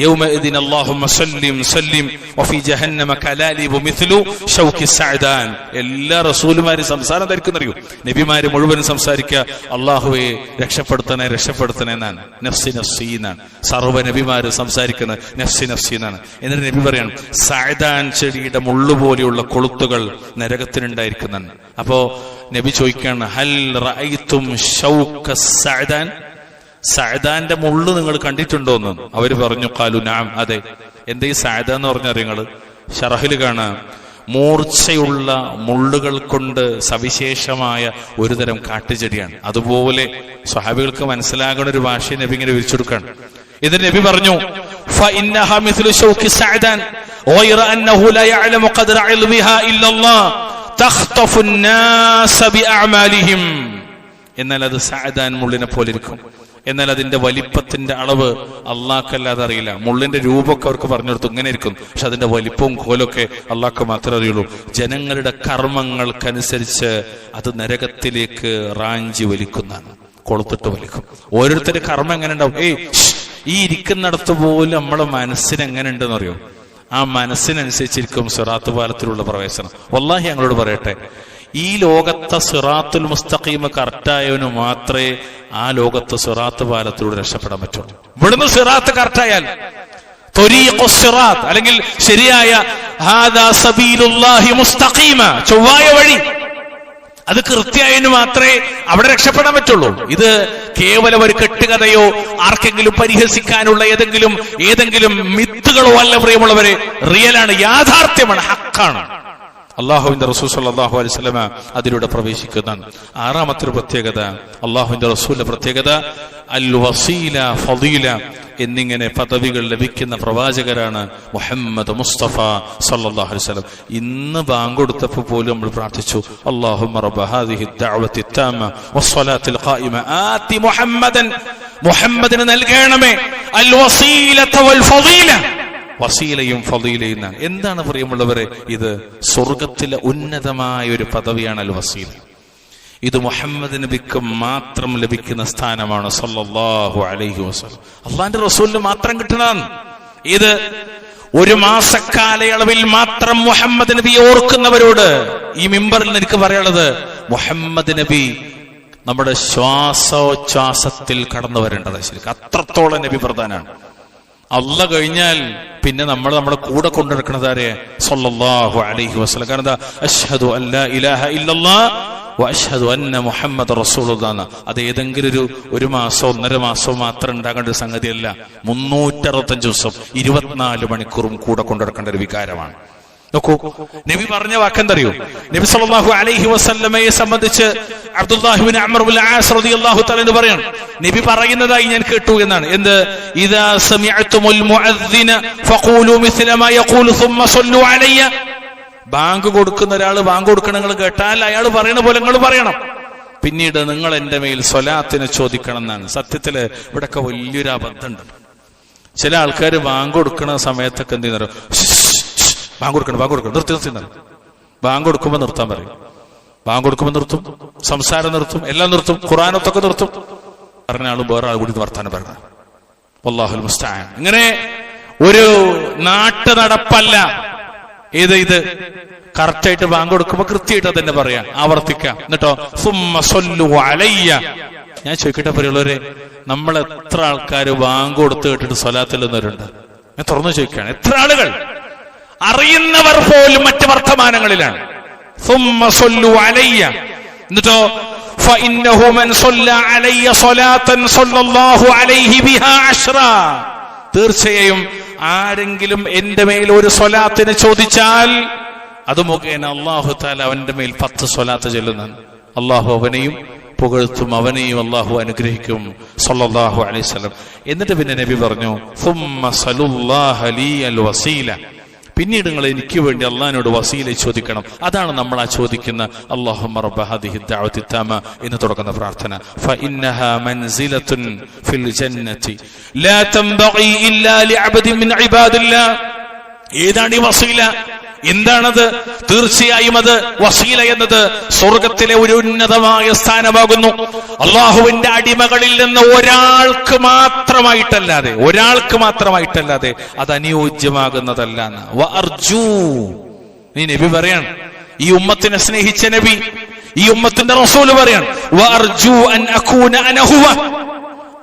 يومئذ اللهم سلم سلم وفي جهنم كلاليب مثل شوك السعدان. എല്ലാ റസൂലുമാരും സംസാരം ധരിക്കുന്നറിയോ, നബിമാര് മുഴുവനും സംസാരിക്കുക അല്ലാഹുവേ രക്ഷപ്പെടുത്തണേ രക്ഷപ്പെടുത്തണേ എന്നാണ്. നഫ്സി നഫ്സി എന്നാണ് സർവ്വ നബിമാര് സംസാരിക്കുന്നത്, നഫ്സി നഫ്സി എന്നാണ്. എന്നിട്ട് നബി പറയാണ് സഅദാൻ ചെടിയുടെ മുള്ളുപോലെയുള്ള കൊളുത്തുകൾ നരകത്തിനുണ്ടായിരിക്കുന്നതാണ്. അപ്പോ നബി ചോദിക്കാണ് ഹൽ റഅയ്തും ശൗക സഅദാൻ, സഅദാന്റെ മുള്ളു നിങ്ങൾ കണ്ടിട്ടുണ്ടോ എന്ന്. അവര് പറഞ്ഞു ഖാലു നഅം, അതെ. എന്താ ഈ സഅദ എന്ന് പറഞ്ഞാൽ നിങ്ങള് ശറഹിൽ കാണാം, മൂർച്ചയുള്ള മുള്ളുകൾ കൊണ്ട് സവിശേഷമായ ഒരു തരം കാട്ടുചെടിയാണ്. അതുപോലെ സ്വഹാബികൾക്ക് മനസ്സിലാകുന്ന ഒരു ഭാഷയെ നബി ഇങ്ങനെ വിരിച്ചെടുക്കാണ്. ഇതിന് നബി പറഞ്ഞു ഫഇന്നഹാ മിസ്ലു ശൗകി സഅദാൻ ഗൈറ അന്നഹു ലാ യഅലമു ഖദ്റ ഇൽമിഹാ ഇല്ലല്ലാഹ് തഖ്തഫു الناس ബിഅഅമാലിഹിം. എന്നാൽ അത് സഅദാൻ മുള്ളിനെ പോലെ ഇരിക്കും, എന്നാൽ അതിന്റെ വലിപ്പത്തിന്റെ അളവ് അള്ളാഹ്ക്കല്ലാതെ അറിയില്ല. മുള്ളിന്റെ രൂപമൊക്കെ അവർക്ക് പറഞ്ഞു കൊടുത്തു ഇങ്ങനെ ഇരിക്കും, പക്ഷെ അതിന്റെ വലിപ്പവും കോലൊക്കെ അള്ളാഹ്ക്ക് മാത്രമേ അറിയുള്ളൂ. ജനങ്ങളുടെ കർമ്മങ്ങൾക്കനുസരിച്ച് അത് നരകത്തിലേക്ക് റാഞ്ചി വലിക്കുന്നതാണ്, കൊളുത്തിട്ട് വലിക്കും. ഓരോരുത്തരുടെ കർമ്മം എങ്ങനെ ഉണ്ടാവും? ഈ ഇരിക്കുന്നിടത്ത് പോലും നമ്മളെ മനസ്സിന് എങ്ങനെ ഉണ്ടെന്ന് അറിയോ? ആ മനസ്സിനനുസരിച്ചിരിക്കും സിറാത്ത് പാലത്തിലുള്ള പ്രവേശനം. വല്ലാഹി ഞങ്ങളോട് പറയട്ടെ, ഈ ലോകത്തെ സിറാത്തുൽ മുസ്തഖീം കറക്റ്റായവന് മാത്രമേ ആ ലോകത്തെ സിറാത്ത് പാലത്തിലൂടെ രക്ഷപ്പെടാൻ പറ്റുള്ളൂ. ഇവിടുന്ന് സിറാത്ത് കറക്റ്റായാൽ അല്ലെങ്കിൽ ശരിയായ ഹാദാ സബീലുല്ലാഹി മുസ്തഖീമ, ചൊവ്വായ വഴി, അത് കൃത്യമായതിന് മാത്രമേ അവിടെ രക്ഷപ്പെടാൻ പറ്റുള്ളൂ. ഇത് കേവലം ഒരു കെട്ടുകഥയോ ആർക്കെങ്കിലും പരിഹസിക്കാനുള്ള ഏതെങ്കിലും മിത്തുകളോ അല്ല പ്രിയമുള്ളവരെ. റിയലാണ്, യാഥാർത്ഥ്യമാണ്, ഹക്കാണ്. അള്ളാഹുവിന്റെ റസൂൽ സല്ലല്ലാഹു അലൈഹി വസല്ലം അതിലൂടെ പ്രവേശിക്കുന്നതാണ്. ആറാമത്തെ പ്രത്യേകത, അള്ളാഹുവിന്റെ റസൂലിന്റെ പ്രത്യേകത അൽ വസീല ഫളീല എന്നിങ്ങനെ പദവികൾ ലഭിക്കുന്ന പ്രവാചകരാണ് മുഹമ്മദ് മുസ്തഫ സല്ലല്ലാഹു അലൈഹി വസല്ലം. ഇന്ന് ബാങ്ക് കൊടുത്തപ്പോൾ പോലും നമ്മൾ പ്രാർത്ഥിച്ചു അല്ലാഹുമ്മ റബ്ബ ഹാദിഹി ദഅവത്തി താമ വസ്സലാത്തിൽ ഖായിമ ആതി മുഹമ്മദൻ, മുഹമ്മദിന് നൽകണമേ അൽ വസീലത വൽ ഫളീല, വസീലയും ഫളീലയും. എന്താണ് പ്രിയമുള്ളവരെ? ഇത് സ്വർഗത്തിലെ ഉന്നതമായ ഒരു പദവിയാണ് അൽ വസീല. ഇത് മുഹമ്മദ് നബിക്ക് മാത്രം ലഭിക്കുന്ന സ്ഥാനമാണ് സല്ലല്ലാഹു അലൈഹി വസല്ലം. അള്ളാന്റെ റസൂലിന് മാത്രം കിട്ടണം. ഇത് ഒരു മാസക്കാലയളവിൽ മാത്രം മുഹമ്മദ് നബിയെ ഓർക്കുന്നവരോട് ഈ മിമ്പറിൽ എനിക്ക് പറയാനുള്ളത്, മുഹമ്മദ് നബി നമ്മുടെ ശ്വാസോച്ഛ്വാസത്തിൽ കടന്നു വരേണ്ടത്. ശരിക്കും അത്രത്തോളം നബി പ്രധാനാണ്. അല്ലാഹ് കഴിഞ്ഞാൽ പിന്നെ നമ്മൾ നമ്മുടെ കൂടെ കൊണ്ടുനടക്കുന്നത് ആരെ? സ്വല്ലല്ലാഹു അലൈഹി വസല്ലം. കാരണം എന്താ? അശ്ഹദു അല്ലാ ഇലാഹ ഇല്ലല്ലാഹ് വ അശ്ഹദു അന്ന മുഹമ്മദ് റസൂലുള്ളാഹ്. അത് ഏതെങ്കിലും ഒരു മാസോ 1.5 മാസോ മാത്രം ഉണ്ടാകേണ്ട ഒരു സംഗതിയല്ല. 365 ദിവസം 24 മണിക്കൂറും കൂടെ കൊണ്ടുനടക്കേണ്ട ഒരു വികാരമാണ്. നോക്കൂ, നബി പറഞ്ഞ വാക്കെന്തറിയോ? നബി സല്ലല്ലാഹു അലൈഹി വസല്ലമയെ സംബന്ധിച്ച് അബ്ദുല്ലാഹി ഇബ്നു അംർ ഇബ്നുൽ ആസ് റളിയല്ലാഹു തആല എന്ന് പറയാണ്, നബി പറയുന്നതായി ഞാൻ കേട്ടു എന്നാണ്. എന്ത്? ഇദാ സമിഅതുൽ മുഅദ്ദിന ഫഖൂലു മിസ്ല മാ യഖൂലു സുമ്മ സല്ലു അലയ്യ. ബാങ്ക് കൊടുക്കുന്ന ഒരാൾ ബാങ്ക് കൊടുക്കണം നിങ്ങൾ കേട്ടാൽ അയാൾ പറയുന്ന പോലെ നിങ്ങൾ പറയണം, പിന്നീട് നിങ്ങൾ എന്റെ മേൽ സ്വലാത്തിനെ ചോദിക്കണം എന്നാണ്. സത്യത്തില് ഇവിടൊക്കെ വലിയൊരു അബദ്ധമുണ്ട്. ചില ആൾക്കാർ ബാങ്ക് കൊടുക്കുന്ന സമയത്തൊക്കെ എന്ത് ചെയ്യുന്നോ, ബാങ്ക് കൊടുക്കണം നിർത്തി ബാങ്ക് കൊടുക്കുമ്പോ നിർത്താൻ പറയും. ബാങ്ക് കൊടുക്കുമ്പോ നിർത്തും, സംസാരം നിർത്തും, എല്ലാം നിർത്തും, ഖുർആനത്തൊക്കെ നിർത്തും. പറഞ്ഞ ആളും വേറെ ആൾ കൂടി വർത്താനം പറയണം. വല്ലാഹുൽ മുസ്തആൻ. ഇങ്ങനെ ഒരു നാട്ടു നടപ്പല്ല ഇത്. കറക്റ്റായിട്ട് ബാങ്ക് കൊടുക്കുമ്പോ കൃത്യമായിട്ട് അതന്നെ പറയാം, ആവർത്തിക്കാം. എന്നിട്ടോ സുമ്മ സല്ലു അലയ്യ. ഞാൻ ചോദിക്കട്ടെ പറയുള്ളവരെ, നമ്മൾ എത്ര ആൾക്കാർ ബാങ്ക് കൊടുത്ത് കേട്ടിട്ട് സ്വലാത്തിൽ നിന്നവരുണ്ട്? ഞാൻ തുറന്നു ചോദിക്കുകയാണ്, എത്ര ആളുകൾ? അറിയുന്നവർ പോലും മറ്റ് വർത്തമാനങ്ങളിലാണ്. സുമ്മ സല്ലു അലയ്യ. എന്നിട്ടോ ഫഇന്നഹു മൻ സല്ല അലയ്യ സ്വലാത്തൻ സല്ലല്ലാഹു അലൈഹി ബിഹാ 10. തീർച്ചയായും ആരെങ്കിലും എന്റെ മേൽ ഒരു സ്വലാത്തിനെ ചോദിച്ചാൽ അത് മുഖേന അല്ലാഹു തആല അവന്റെ മേൽ 10 സ്വലാത്ത് ചൊല്ലുന്നതാണ്. അല്ലാഹു അവനെയും പുകഴ്ത്തും, അവനെയും അല്ലാഹു അനുഗ്രഹിക്കും സല്ലല്ലാഹു അലൈഹി വസല്ലം. എന്നിട്ട് പിന്നെ നബി പറഞ്ഞു, സുമ്മ സലുല്ലാഹ ലിയൽ വസീല. പിന്നീട് നിങ്ങൾ എനിക്ക് വേണ്ടി അള്ളാഹിനോട് വസീല ചോദിക്കണം. അതാണ് നമ്മൾ ആ ചോദിക്കുന്ന അല്ലാഹുമ്മ റബ്ബ ഹാദിഹി ദഅവതി തമ്മ എന്ന് തുടങ്ങുന്ന പ്രാർത്ഥന. ഫഇന്നഹാ മൻസിലത്തുൻ ഫിൽ ജന്നതി ലാ തൻബഗി ഇല്ലാ ലിഅബ്ദിൻ മിൻ ഇബാദില്ലാഹ്. ഏതാണ് ഈ വസീല? എന്താണത്? തീർച്ചയായും അത് വസീല എന്നത് സ്വർഗത്തിലെ ഒരു ഉന്നതമായ സ്ഥാനമാകുന്നു. അള്ളാഹുവിന്റെ അടിമകളിൽ നിന്ന് ഒരാൾക്ക് മാത്രമായിട്ടല്ലാതെ അത് അനുയോജ്യമാകുന്നതല്ല. ഈ നബി പറയാണ്, ഈ ഉമ്മത്തിനെ സ്നേഹിച്ച നബി, ഈ ഉമ്മത്തിന്റെ റസൂല് പറയാണ്, വഅർജു അൻ അകൂന അന ഹുവ.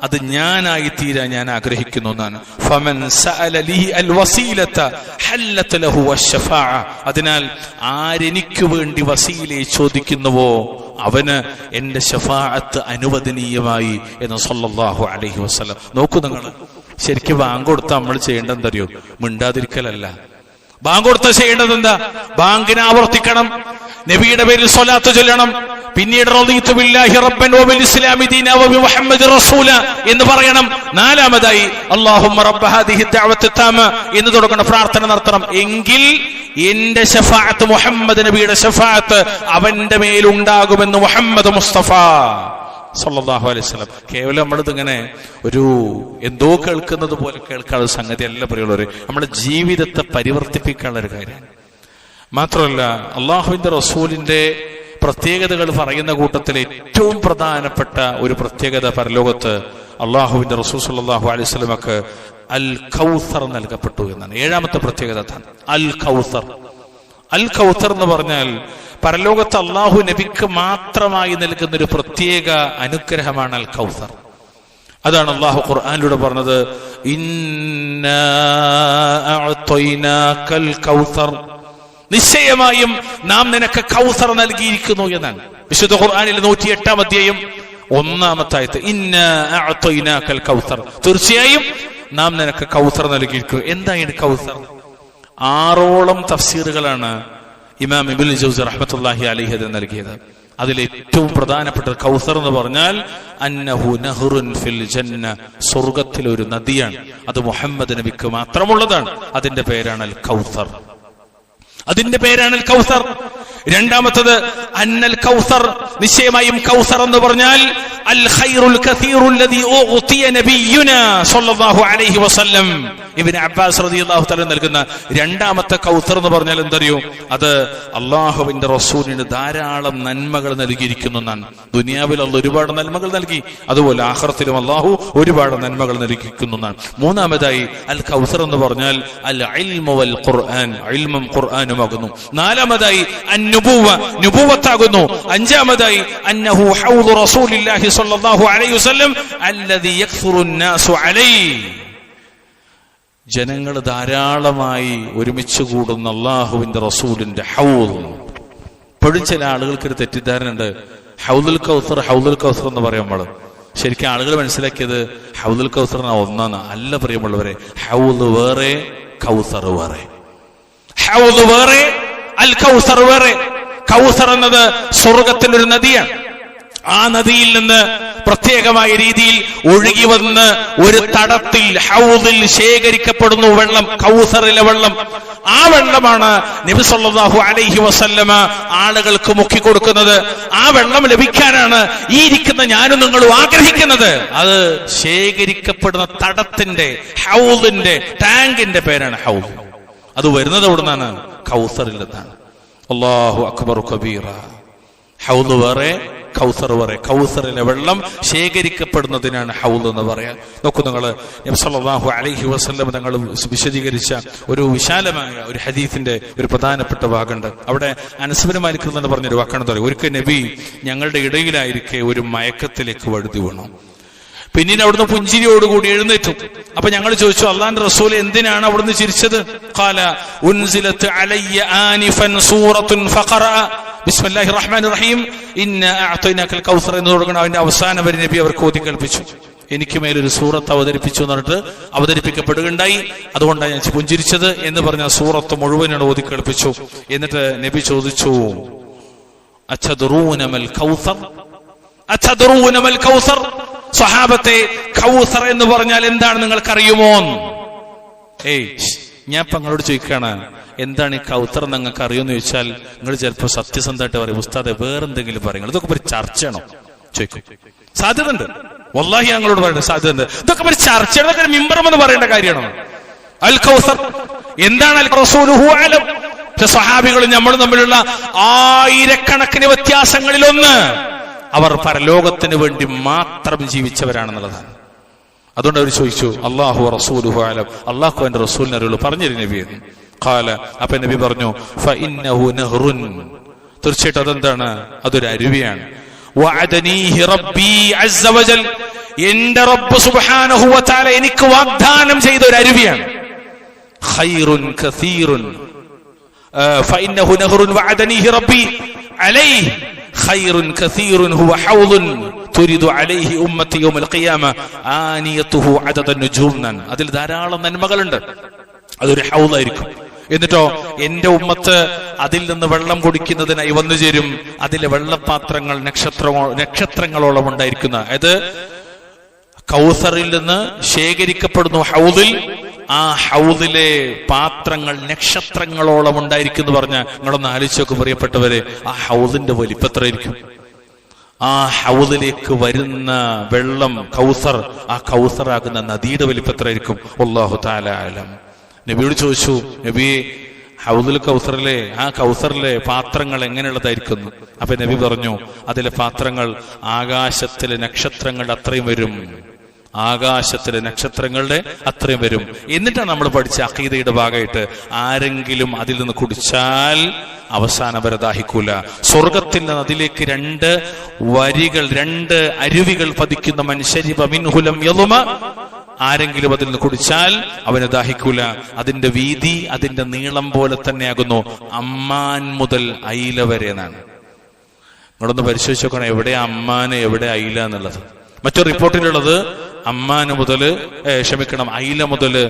അത് ഞാനായി തീരാൻ ഞാൻ ആഗ്രഹിക്കുന്നു എന്നാണ്. ഫമൻ സഅല ലി അൽ വസീലത ഹല്ലത ലഹു വശഫാഅ. അതിനാൽ ആരെനിക്ക് വേണ്ടി വസീലയെ ചോദിക്കുന്നുവോ അവന് എന്റെ ശഫാഅത്ത് അനുവദനീയമായി എന്ന് സല്ലല്ലാഹു അലൈഹി വസല്ലം. നോക്കൂ, നിങ്ങൾ ശരിക്കും ബാങ്ക് കൊടുത്താൽ നമ്മൾ ചെയ്യേണ്ടതെന്തറിയോ? മിണ്ടാതിരിക്കലല്ല. ബാങ്ക് കൊടുത്താൽ ചെയ്യേണ്ടത് എന്താ? ബാങ്കിനെ ആവർത്തിക്കണം, നബിയുടെ പേരിൽ സ്വലാത്ത് ചൊല്ലണം, പിന്നീട് റളീതു ബില്ലാഹി റബ്ബൻ വബിൽ ഇസ്ലാമി ദീന വബി മുഹമ്മദ് റസൂല എന്ന് പറയണം. നാലാമതായി അല്ലാഹുമ്മ റബ്ബ ഹാദിഹി ദഅവതി തമ്മ എന്ന് തുടങ്ങുന്ന പ്രാർത്ഥന നടത്തണം. എങ്കിൽ എന്റെ ശഫാഅത്ത്, മുഹമ്മദ് നബിയുടെ ശഫാഅത്ത് അവന്റെ മേലുണ്ടാകുമെന്ന് മുഹമ്മദ് മുസ്തഫ സല്ലല്ലാഹു അലൈഹി വസല്ലം. കേവലം നമ്മളിതിങ്ങനെ ഒരു എന്തോ കേൾക്കുന്നത് പോലെ കേൾക്കാനുള്ള സംഗതി അല്ല പ്രിയമുള്ളവരെ. നമ്മുടെ ജീവിതത്തെ പരിവർത്തിപ്പിക്കാനുള്ള ഒരു കാര്യമാണ്. മാത്രമല്ല, അള്ളാഹുവിന്റെ റസൂലിന്റെ പ്രത്യേകതകൾ പറയുന്ന കൂട്ടത്തിൽ ഏറ്റവും പ്രധാനപ്പെട്ട ഒരു പ്രത്യേകത പരലോകത്ത് അള്ളാഹുവിന്റെ റസൂൽ സല്ലല്ലാഹു അലൈഹി വസല്ലമക്ക് അൽ കൗസർ നൽകപ്പെട്ടു എന്നാണ്. 7ാമത്തെ പ്രത്യേകത അൽ കൗസർ. അൽ കൗസർ എന്ന് പറഞ്ഞാൽ പരലോകത്ത് അള്ളാഹു നബിക്ക് മാത്രമായി നൽകുന്ന ഒരു പ്രത്യേക അനുഗ്രഹമാണ് അൽ കൗസർ. അതാണ് അള്ളാഹു ഖുർആനിലൂടെ പറഞ്ഞത്, ഇന്നാ അഅ്തൈനാകൽ കൗസർ. നിശ്ചയമായും നാം നിനക്ക് കൗസർ നൽകിയിരിക്കുന്നു എന്നാണ്. വിശുദ്ധ ഖുർആനിലെ 108-ാം അധ്യായം 1-ാമത്തെ ആയത്ത്, ഇന്നാ അഅ്തൈനാകൽ കൗസർ. തീർച്ചയായും നാം നിനക്ക് കൗസർ നൽകിയിരിക്കുന്നു. എന്താണ് കൗസർ? 6ഓളം തഫ്സീറുകളാണ് ഇമാം ഇബ്നുൽ ജൗസി റഹ്മത്തുള്ളാഹി അലൈഹി നൽകിയത്. അതിൽ ഏറ്റവും പ്രധാനപ്പെട്ട കൗസർ എന്ന് പറഞ്ഞാൽ അന്നഹു നഹ്റുൻ ഫിൽ ജന്ന, സ്വർഗ്ഗത്തിലെ ഒരു നദിയാണ്. അത് മുഹമ്മദ് നബിക്ക് മാത്രമുള്ളതാണ്. അതിന്റെ പേരാണ് അൽ കൗസർ. രണ്ടാമത്തത് അന്നൽ കൗസർ, നിശ്ചയമായും കൗസർ എന്ന് പറഞ്ഞാൽ അൽ ഖൈറുൽ കസീറുൽ ലദീ ഉതിയ നബിയുനാ സ്വല്ലല്ലാഹു അലൈഹി വസല്ലം. ഇബ്നു അബ്ബാസ് റളിയല്ലാഹു തആല നൽകുന്ന രണ്ടാമത്തെ കൗസർ എന്ന് പറഞ്ഞാൽ എന്തറിയോ? അത് അല്ലാഹുവിന്റെ റസൂലിന് ധാരാളം നന്മകൾ നൽകിയിരിക്കുന്നു എന്നാണ്. ദുനിയാവിൽ അല്ലാഹു ഒരുപാട് നന്മകൾ നൽകി, അതുപോലെ ആഖിറത്തിലും അല്ലാഹു ഒരുപാട് നന്മകൾ നൽകിയിരിക്കുന്നു എന്നാണ്. മൂന്നാമതായി അൽ കൗസർ എന്ന് പറഞ്ഞാൽ അൽ ഇൽമു വൽ ഖുർആൻ, ഇൽമും ഖുർആനുമാകുന്നു. നാലാമതായി നുബുവത്താകുന്നു. അഞ്ചാമതായി അന്നഹു ഹൗദു റസൂലില്ലാഹി സ്വല്ലല്ലാഹു അലൈഹി വസല്ലം അല്ലദീ യക്സുറു അന്നാസു അലൈഹി. ജനങ്ങൾ ധാരാളമായി ഒരുമിച്ച് കൂടുന്ന അല്ലാഹുവിന്റെ റസൂലിന്റെ ഹൗദ്. ഇപ്പോഴും ചില ആളുകൾക്കൊരു തെറ്റിദ്ധാരണ ഉണ്ട്, ഹൗദുൽ കൗസർ എന്ന് പറയുമ്പോൾ ശരിക്കും ആളുകൾ മനസ്സിലാക്കിയത് ഹൗദുൽ കൗസർ ഒന്നാണ്. അല്ല പ്രിയമുള്ളവരെ, ഹൗദ് വേറെ, കൗസർ വേറെ. ഹൗദ് വേറെ, അൽ കൗസർ വേറെ. കൗസർ എന്നത് സ്വർഗത്തിന്റെ ഒരു നദിയാണ്. ആ നദിയിൽ നിന്ന് പ്രത്യേകമായ രീതിയിൽ ഒഴുകി വന്ന് ഒരു തടത്തിൽ ഹൗദിൽ ശേഖരിക്കപ്പെടുന്നു വെള്ളം, കൗസറിലെ വെള്ളം. ആ വെള്ളമാണ് നബി സല്ലല്ലാഹു അലൈഹി വസല്ലമ ആളുകൾക്ക് മുക്കി കൊടുക്കുന്നത്. ആ വെള്ളം ലഭിക്കാനാണ് ഈ ഇരിക്കുന്ന ഞാനും നിങ്ങളും ആഗ്രഹിക്കുന്നത്. അത് ശേഖരിക്കപ്പെടുന്ന തടത്തിന്റെ, ഹൗദിന്റെ, ടാങ്കിന്റെ പേരാണ് ഹൗദ്. അത് വരുന്നത് എവിടെ നിന്നാണ്? കൗസറിൽ നിന്നാണ്. അല്ലാഹു അക്ബർ കബീറ. ഹൗദ് വേറെ, കൗസർ വേറെ. കൗസറിലെ വെള്ളം ശേഖരിക്കപ്പെടുന്നതിനാണ് ഹൗദ് എന്ന് പറയാൻ. നോക്കൂ നിങ്ങൾ, നബി സല്ലല്ലാഹു അലൈഹി വസല്ലം തങ്ങൾ വിശദീകരിച്ച ഒരു വിശാലമായ ഒരു ഹദീസിന്റെ ഒരു പ്രധാനപ്പെട്ട ഭാഗമുണ്ട്. അവിടെ അനസ് ബിൻ മാലിക് എന്ന് പറഞ്ഞൊരു വാക്കാണെന്ന് പറയും. ഒരിക്കൽ നബി ഞങ്ങളുടെ ഇടയിലായിരിക്കെ ഒരു മയക്കത്തിലേക്ക് വഴുതി വീണു. പിന്നീട് അവിടുന്ന് പുഞ്ചിരിയോടുകൂടി എഴുന്നേറ്റു. അപ്പൊ ഞങ്ങൾ ചോദിച്ചു, അല്ലാഹുവിന്റെ റസൂൽ എന്തിനാണ് അവിടുന്ന് ചിരിച്ചത്? ഖാല ഉൻസിലത് അലയ്യ ആനിഫൻ സൂറത്തുൻ ഫഖറഅ ബിസ്മില്ലാഹിർ റഹ്മാനിർ റഹീം ഇന്നാ അഅതൈനാകൽ കൗസർ എന്ന് തുടങ്ങുന്ന അതിന്റെ അവസാനം വരെ നബി അവർക്ക് ഓതി കേൾപ്പിച്ചു. എനിക്ക് മേലൊരു സൂറത്ത് അവതരിപ്പിച്ചു എന്ന് പറഞ്ഞിട്ട് അവതരിപ്പിക്കപ്പെടുകയുണ്ടായി. അതുകൊണ്ടാണ് ഞാൻ പുഞ്ചിരിച്ചത് എന്ന് പറഞ്ഞ സൂറത്ത് മുഴുവനാണ് ഓതി കേൾപ്പിച്ചു. എന്നിട്ട് നബി ചോദിച്ചു, അതദ്റൂന മൽ കൗസർ, അതദ്റൂന മൽ കൗസർ, സ്വഹാബത്തെ കൗസർ എന്ന് പറഞ്ഞാൽ എന്താണ് നിങ്ങൾക്കറിയുമോ? ഞാൻ ഇപ്പൊ നിങ്ങളോട് ചോദിക്കാണ്, എന്താണ് ഈ കൗസർ നിങ്ങൾക്ക് അറിയുമെന്ന് ചോദിച്ചാൽ നിങ്ങൾ ചിലപ്പോൾ സത്യസന്ധമായിട്ട് പറയും, ഉസ്താദെ വേറെന്തെങ്കിലും പറയുന്നത്. ഇതൊക്കെ ഒരു ചർച്ചയാണോ ചോദിക്കും. സാധ്യത ഉണ്ട്, വല്ലാഹി ഞങ്ങളോട് പറയേണ്ട സാധ്യത ഉണ്ട്. ഇതൊക്കെ ഒരു ചർച്ചയാണ്, ഇതൊക്കെ മിമ്പറമെന്ന് പറയേണ്ട കാര്യമാണോ? അൽ കൗസർ എന്താണ്? അൽ റസൂലുഹു അലം. സ്വഹാബികളും നമ്മളും തമ്മിലുള്ള ആയിരക്കണക്കിന് വ്യത്യാസങ്ങളിലൊന്ന് അവർ പരലോകത്തിന് വേണ്ടി മാത്രം ജീവിച്ചവരാണെന്നുള്ളതാണ്. അതുകൊണ്ട് അവർ ചോദിച്ചു, അല്ലാഹു റസൂലുഹു അലം, അല്ലാഹു അവന്റെ റസൂലിനെ അറിയുള്ളൂ, പറഞ്ഞിരുന്നു നബി എന്ന്. ഖാല, അപ്പൊ നബി പറഞ്ഞു, ഫഇന്നഹു നഹ്റുൻ, തീർച്ചയായിട്ടും അതെന്താണ്? അതൊരു അരുവിയാണ്. വഅദനീഹി റബ്ബി അസ്സ വജൽ, എന്റെ റബ്ബ് സുബ്ഹാനഹു വ തആല എനിക്ക് വാഗ്ദാനം ചെയ്ത ഒരു അരുവിയാണ്. ഖൈറുൻ കസീറുൻ, ഫഇന്നഹു നഹ്റുൻ വഅദനീഹി റബ്ബി അലൈഹി ഖൈറുൻ കസീറുൻ ഹുവ ഹൗദുൻ തുരിദു അലൈഹി ഉമ്മത്തി യൗമൽ ഖിയാമ ആനിയതുഹു അദദൻ നുജൂം. അതിൽ ധാരാളം നന്മകളുണ്ട്, അതൊരു ഹൗദായിരിക്കും. എന്നിട്ടോ എന്റെ ഉമ്മത്ത് അതിൽ നിന്ന് വെള്ളം കുടിക്കുന്നതിനായി വന്നു ചേരും. അതിലെ വെള്ളപാത്രങ്ങൾ നക്ഷത്രങ്ങളോളം ഉണ്ടായിരിക്കുന്ന, അതായത് കൗസറിൽ നിന്ന് ശേഖരിക്കപ്പെടുന്നു ഹൗദിൽ. ആ ഹൗദിലെ പാത്രങ്ങൾ നക്ഷത്രങ്ങളോളം ഉണ്ടായിരിക്കും എന്ന് പറഞ്ഞ നിങ്ങളൊന്ന് ആലോചിച്ച് നോക്കും പ്രിയപ്പെട്ടവരെ. ആ ഹൗദിന്റെ വലിപ്പത്രയായിരിക്കും. ആ ഹൗദിലേക്ക് വരുന്ന വെള്ളം കൗസർ, ആ കൗസറാകുന്ന നദിയുടെ വലിപ്പത്രയായിരിക്കും. അല്ലാഹു തആല അലം. നബിയോട് ചോദിച്ചു, നബി ഹൗദുൽ കൗസറിലെ ആ കൗസറിലെ പാത്രങ്ങൾ എങ്ങനെയുള്ളതായിരിക്കുന്നു? അപ്പൊ നബി പറഞ്ഞു, അതിലെ പാത്രങ്ങൾ ആകാശത്തിലെ നക്ഷത്രങ്ങളുടെ അത്രയും വരും, ആകാശത്തിലെ നക്ഷത്രങ്ങളുടെ അത്രയും വരും. എന്നിട്ടാണ് നമ്മൾ പഠിച്ച അഖീദയുടെ ഭാഗമായിട്ട് ആരെങ്കിലും അതിൽ നിന്ന് കുടിച്ചാൽ അവസാനം വരെ ദാഹിക്കൂല. സ്വർഗത്തിൽ നിന്ന് അതിലേക്ക് രണ്ട് വരികൾ, രണ്ട് അരുവികൾ പതിക്കുന്ന മൻശരിബ മിൻഹു ലം യളുമ, ആരെങ്കിലും അതിൽ നിന്ന് കുടിച്ചാൽ അവന് ദാഹിക്കൂല. അതിന്റെ വീതി, അതിന്റെ നീളം പോലെ തന്നെയാകുന്നു അമ്മാൻ മുതൽ ഐല വരെ എന്നാണ്. നിങ്ങളൊന്ന് പരിശോധിച്ച് നോക്കണം, എവിടെ അമ്മാന് എവിടെ ഐല എന്നുള്ളത്. മറ്റൊരു റിപ്പോർട്ടിലുള്ളത് അമ്മാന് മുതല് ഐല മുതല്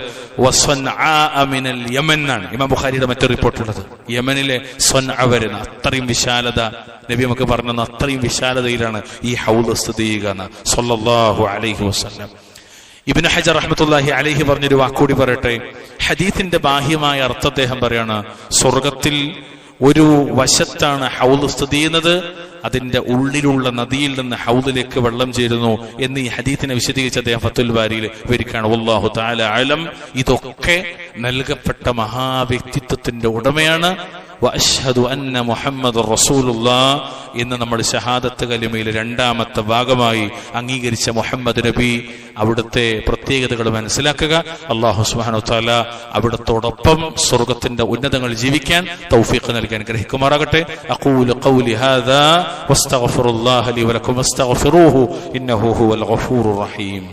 മിനൽ യമൻ എന്നാണ്. ഇമാം ബുഖാരിയുടെ മറ്റൊരു റിപ്പോർട്ടുള്ളത് യമനിലെ സ്വൻഅ വരെ. അത്രയും വിശാലത നബി നമുക്ക് പറഞ്ഞു, അത്രയും വിശാലതയിലാണ് ഈ ഹൗദ് സ്ഥിതി ചെയ്യുക സ്വല്ലല്ലാഹു അലൈഹി വസല്ലം. ഇബ്നു ഹജർ റഹ്മത്തുള്ളാഹി അലൈഹി പറഞ്ഞൊരു വാക്കുകൂടി പറയട്ടെ. ഹദീസിന്റെ ബാഹ്യമായ അർത്ഥം അദ്ദേഹം പറയാണ്, സ്വർഗത്തിൽ ഒരു വശത്താണ് ഹൗദ് സ്ഥിതി ചെയ്യുന്നത്, അതിന്റെ ഉള്ളിലുള്ള നദിയിൽ നിന്ന് ഹൗദിലേക്ക് വെള്ളം ചേരുന്നു എന്ന് ഈ ഹദീസിനെ വിശദീകരിച്ച് അദ്ദേഹം ഫത്തുൽ ബാരിയിൽ വിവരിക്കുകയാണ്. വല്ലാഹു തആല അലം. ഇതൊക്കെ നൽകപ്പെട്ട മഹാവ്യക്തിത്വത്തിന്റെ ഉടമയാണ്. വഅശ്ഹദു അന്ന മുഹമ്മദുർ റസൂലുള്ളാഹ് എന്ന് നമ്മൾ ഷഹാദത്ത് കലിമയിലെ രണ്ടാമത്തെ ഭാഗമായി അംഗീകരിച്ച മുഹമ്മദ് നബി, അവിടുത്തെ പ്രത്യേകതകൾ മനസ്സിലാക്കുക. അല്ലാഹു സുബ്ഹാനഹു വതആല അവിടുത്തോടൊപ്പം സ്വർഗ്ഗത്തിന്റെ ഉന്നതങ്ങൾ ജീവിക്കാൻ തൗഫീഖ് നൽകാൻ ഗ്രഹിക്കുമാറാകട്ടെ. അഖൂലു ഖൗലി ഹാദാ വസ്തഗ്ഫിറുല്ലാഹ ലി വലക്കും വസ്തഗ്ഫിറൂഹു ഇന്നഹു ഹുവൽ ഗഫൂറുർ റഹീം.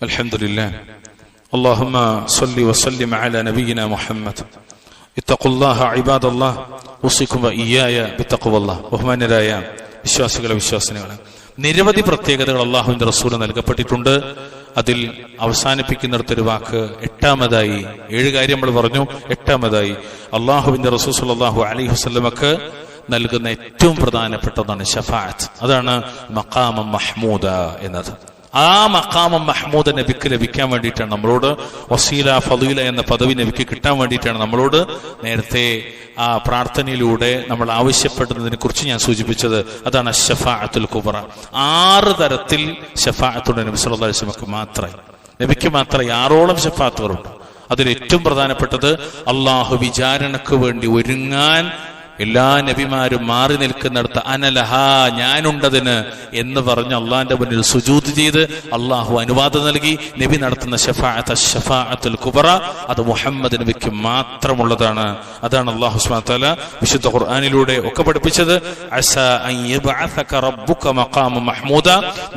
അൽഹംദുലില്ലാഹ്. اللهم صل وسلم على نبينا محمد. اتقوا الله عباد الله. اوصيكم واياي بتقوى الله. ബഹുമാന്യരായ വിശ്വാസികളെ വിശ്വാസിനികളെ, നിരവധി പ്രത്യേകതകൾ അല്ലാഹുവിന്റെ റസൂൽ നൽകപ്പെട്ടിട്ടുണ്ട്. അതിൽ അവസാനിപ്പിക്കുന്നിടത്തൊരു വാക്ക് എട്ടാമതായി, 7 കാര്യം നമ്മൾ പറഞ്ഞു. എട്ടാമതായി അല്ലാഹുവിന്റെ റസൂൽ സ്വല്ലല്ലാഹു അലൈഹി വസല്ലമക്ക് നൽകുന്ന ഏറ്റവും പ്രധാനപ്പെട്ടതാണ് ഷഫാഅത്ത്. അതാണ് മഖാമം മഹ്മൂദ എന്നത്. ആ മഖാമം മഹ്മൂദ് നബിക്ക് ലഭിക്കാൻ വേണ്ടിയിട്ടാണ് നമ്മളോട്, വസീല ഫളീല എന്ന പദവി നബിക്ക് കിട്ടാൻ വേണ്ടിയിട്ടാണ് നമ്മളോട് നേരത്തെ ആ പ്രാർത്ഥനയിലൂടെ നമ്മൾ ആവശ്യപ്പെടുന്നതിനെ കുറിച്ച് ഞാൻ സൂചിപ്പിച്ചത്. അതാണ് അശ്ശഫാഅത്തുൽ കുബ്ര. 6 തരത്തിൽ ഷഫാഅത്തുണ്ട് നബി സല്ലല്ലാഹു അലൈഹി വസല്ലമക്ക് മാത്രമേ, നബിക്ക് മാത്രമേ 6ഓളം ഷഫാഅത്തുകളുണ്ട്. അതിൽ ഏറ്റവും പ്രധാനപ്പെട്ടത് അള്ളാഹു വിചാരണക്ക് വേണ്ടി ഒരുങ്ങാൻ എല്ലാ നബിമാരും മാറി നിൽക്കുന്നിടത്ത് അനലഹ, ഞാനുണ്ടതിന് എന്ന് പറഞ്ഞ് അള്ളാഹിന്റെ മുന്നിൽ സുജൂദ് ചെയ്ത് അള്ളാഹു അനുവാദം നൽകി നബി നടത്തുന്ന ഷഫാഅത്തുൽ കുബ്ര അത് മുഹമ്മദ് നബിക്ക് മാത്രമുള്ളതാണ്. അതാണ് അല്ലാഹു സുബ്ഹാനഹു വ തആല വിശുദ്ധ ഖുർആനിലൂടെ ഒക്കെ പഠിപ്പിച്ചത്. അസാ അൻ യബ്അസക റബ്ബുക മഖാമൻ മഹ്മൂദ,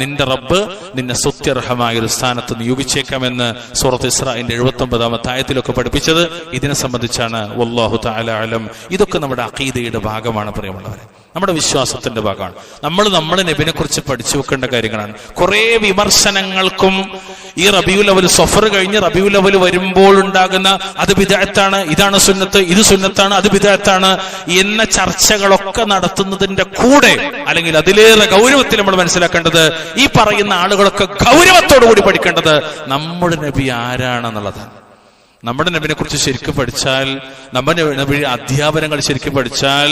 നിന്റെ റബ്ബ് നിന്നെ സ്തുത്യർഹമായ ഒരു സ്ഥാനത്ത് നിയോഗിച്ചേക്കാമെന്ന് സൂറത്ത് ഇസ്രാഇന്റെ 79-ാമത്തെ ആയത്തിലൊക്കെ പഠിപ്പിച്ചത് ഇതിനെ സംബന്ധിച്ചാണ്. വല്ലാഹു തആല അലം. ഇതൊക്കെ നമ്മുടെ അഖീദയുടെ ഭാഗമാണ് പ്രിയമുള്ളവരെ, നമ്മുടെ വിശ്വാസത്തിന്റെ ഭാഗമാണ്. നമ്മൾ നബിനെ കുറിച്ച് പഠിച്ചു വെക്കേണ്ട കാര്യങ്ങളാണ്. കുറെ വിമർശനങ്ങൾക്കും ഈ റബീഉൽ അവ്വൽ, സഫർ കഴിഞ്ഞ് റബീഉൽ അവ്വൽ വരുമ്പോൾ ഉണ്ടാകുന്ന അത് ബിദ്അത്താണ്, ഇതാണ് സുന്നത്ത്, ഇത് സുന്നത്താണ്, അത് ബിദ്അത്താണ് എന്ന ചർച്ചകളൊക്കെ നടത്തുന്നതിന്റെ കൂടെ, അല്ലെങ്കിൽ അതിലേറെ ഗൗരവത്തിൽ നമ്മൾ മനസ്സിലാക്കേണ്ടത്, ഈ പറയുന്ന ആളുകളൊക്കെ ഗൗരവത്തോടു കൂടി പഠിക്കേണ്ടത് നമ്മുടെ നബി ആരാണെന്നുള്ളതാണ്. നമ്മുടെ നബിനെ കുറിച്ച് ശരിക്കും പഠിച്ചാൽ, നമ്മുടെ നബിയുടെ അധ്യാപനങ്ങൾ ശരിക്കും പഠിച്ചാൽ,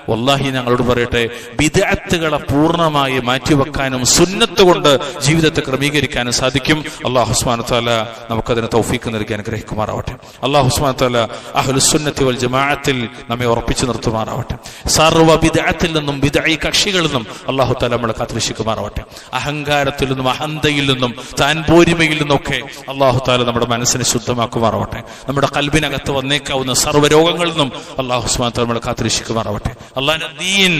വല്ലാഹി ഞങ്ങളോട് പറയട്ടെ, ബിദ്അത്തുകളെ പൂർണ്ണമായി മാറ്റിവെക്കാനും സുന്നത്ത് കൊണ്ട് ജീവിതത്തെ ക്രമീകരിക്കാനും സാധിക്കും. അല്ലാഹു സുബ്ഹാനഹു വ തആല നമുക്കതിന് തൗഫീഖ് നൽകി അനുഗ്രഹിക്കുമാറാവട്ടെ. അല്ലാഹു സുബ്ഹാനഹു വ തആല അഹ്ലുസ് സുന്നത്തി വൽ ജമാഅത്തിൽ നമ്മെ ഉറപ്പിച്ചു നിർത്തുമാറാവട്ടെ. സർവ്വ ബിദ്അത്തിൽ നിന്നും ബിദ്അഈ കക്ഷികളിൽ നിന്നും അല്ലാഹു തആല നമ്മളെ കാത്തുരക്ഷിക്കുമാറാവട്ടെ. അഹങ്കാരത്തിൽ നിന്നും അഹന്തയിൽ നിന്നും താൻ പോരിമയിൽ നിന്നൊക്കെ അല്ലാഹു തആല നമ്മുടെ മനസ്സിനെ ശുദ്ധമാക്കുമാറാവട്ടെ. നമ്മുടെ ഖൽബിനകത്ത് വന്നേക്കാവുന്ന സർവ്വ രോഗങ്ങളിൽ നിന്നും അല്ലാഹു സുബ്ഹാനഹു വ തആല നമ്മളെ കാത്തുരക്ഷിക്കുമാറാവട്ടെ. അള്ളാഹുവിന്റെ ദീൻ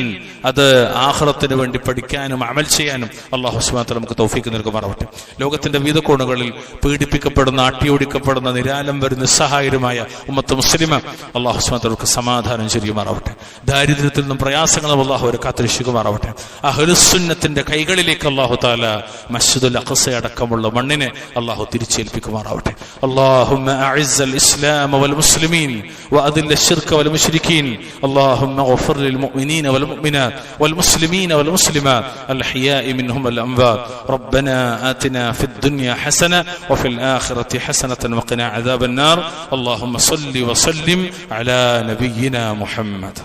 അത് ആഖിറത്തിന് വേണ്ടി പഠിക്കാനും അമൽ ചെയ്യാനും അല്ലാഹു സുബ്ഹാനഹു വ തആല നമുക്ക് തൗഫീഖ് നൽകുമാറാവട്ടെ. ലോകത്തിന്റെ വിവിധ കോണുകളിൽ പീഡിപ്പിക്കപ്പെടുന്ന, അട്ടിയോടിക്കപ്പെടുന്ന, നിരാലംബര നിസ്സഹായരുമായ ഉമ്മത്ത് മുസ്ലിമ അല്ലാഹു സുബ്ഹാനഹു വ തആല സമാധാനം ചെയ്യുമാറാവട്ടെ. ദാരിദ്ര്യത്തിൽ നിന്നും പ്രയാസങ്ങളും അല്ലാഹു അവരെ കാത്തുരക്ഷിക്കുമാറാവട്ടെ. അഹ്ലുസ് സുന്നത്തിന്റെ കൈകളിലേക്ക് അല്ലാഹു തആല മസ്ജിദുൽ അഖ്സ അടക്കമുള്ള മണ്ണിനെ അല്ലാഹു തിരിച്ചേൽപ്പിക്കുമാറാവട്ടെ. അല്ലാഹുമ്മ അഇസ്സൽ ഇസ്ലാമ വൽ മുസ്ലിമീൻ വഅദില്ല അശ്ശിർക വൽ മുശ്രിക്കീൻ. അല്ലാഹുമ്മ ഗഫിർ للمؤمنين والمؤمنات والمسلمين والمسلمات الأحياء منهم والأموات. ربنا آتنا في الدنيا حسنة وفي الآخرة حسنة وقنا عذاب النار. اللهم صل وسلم على نبينا محمد.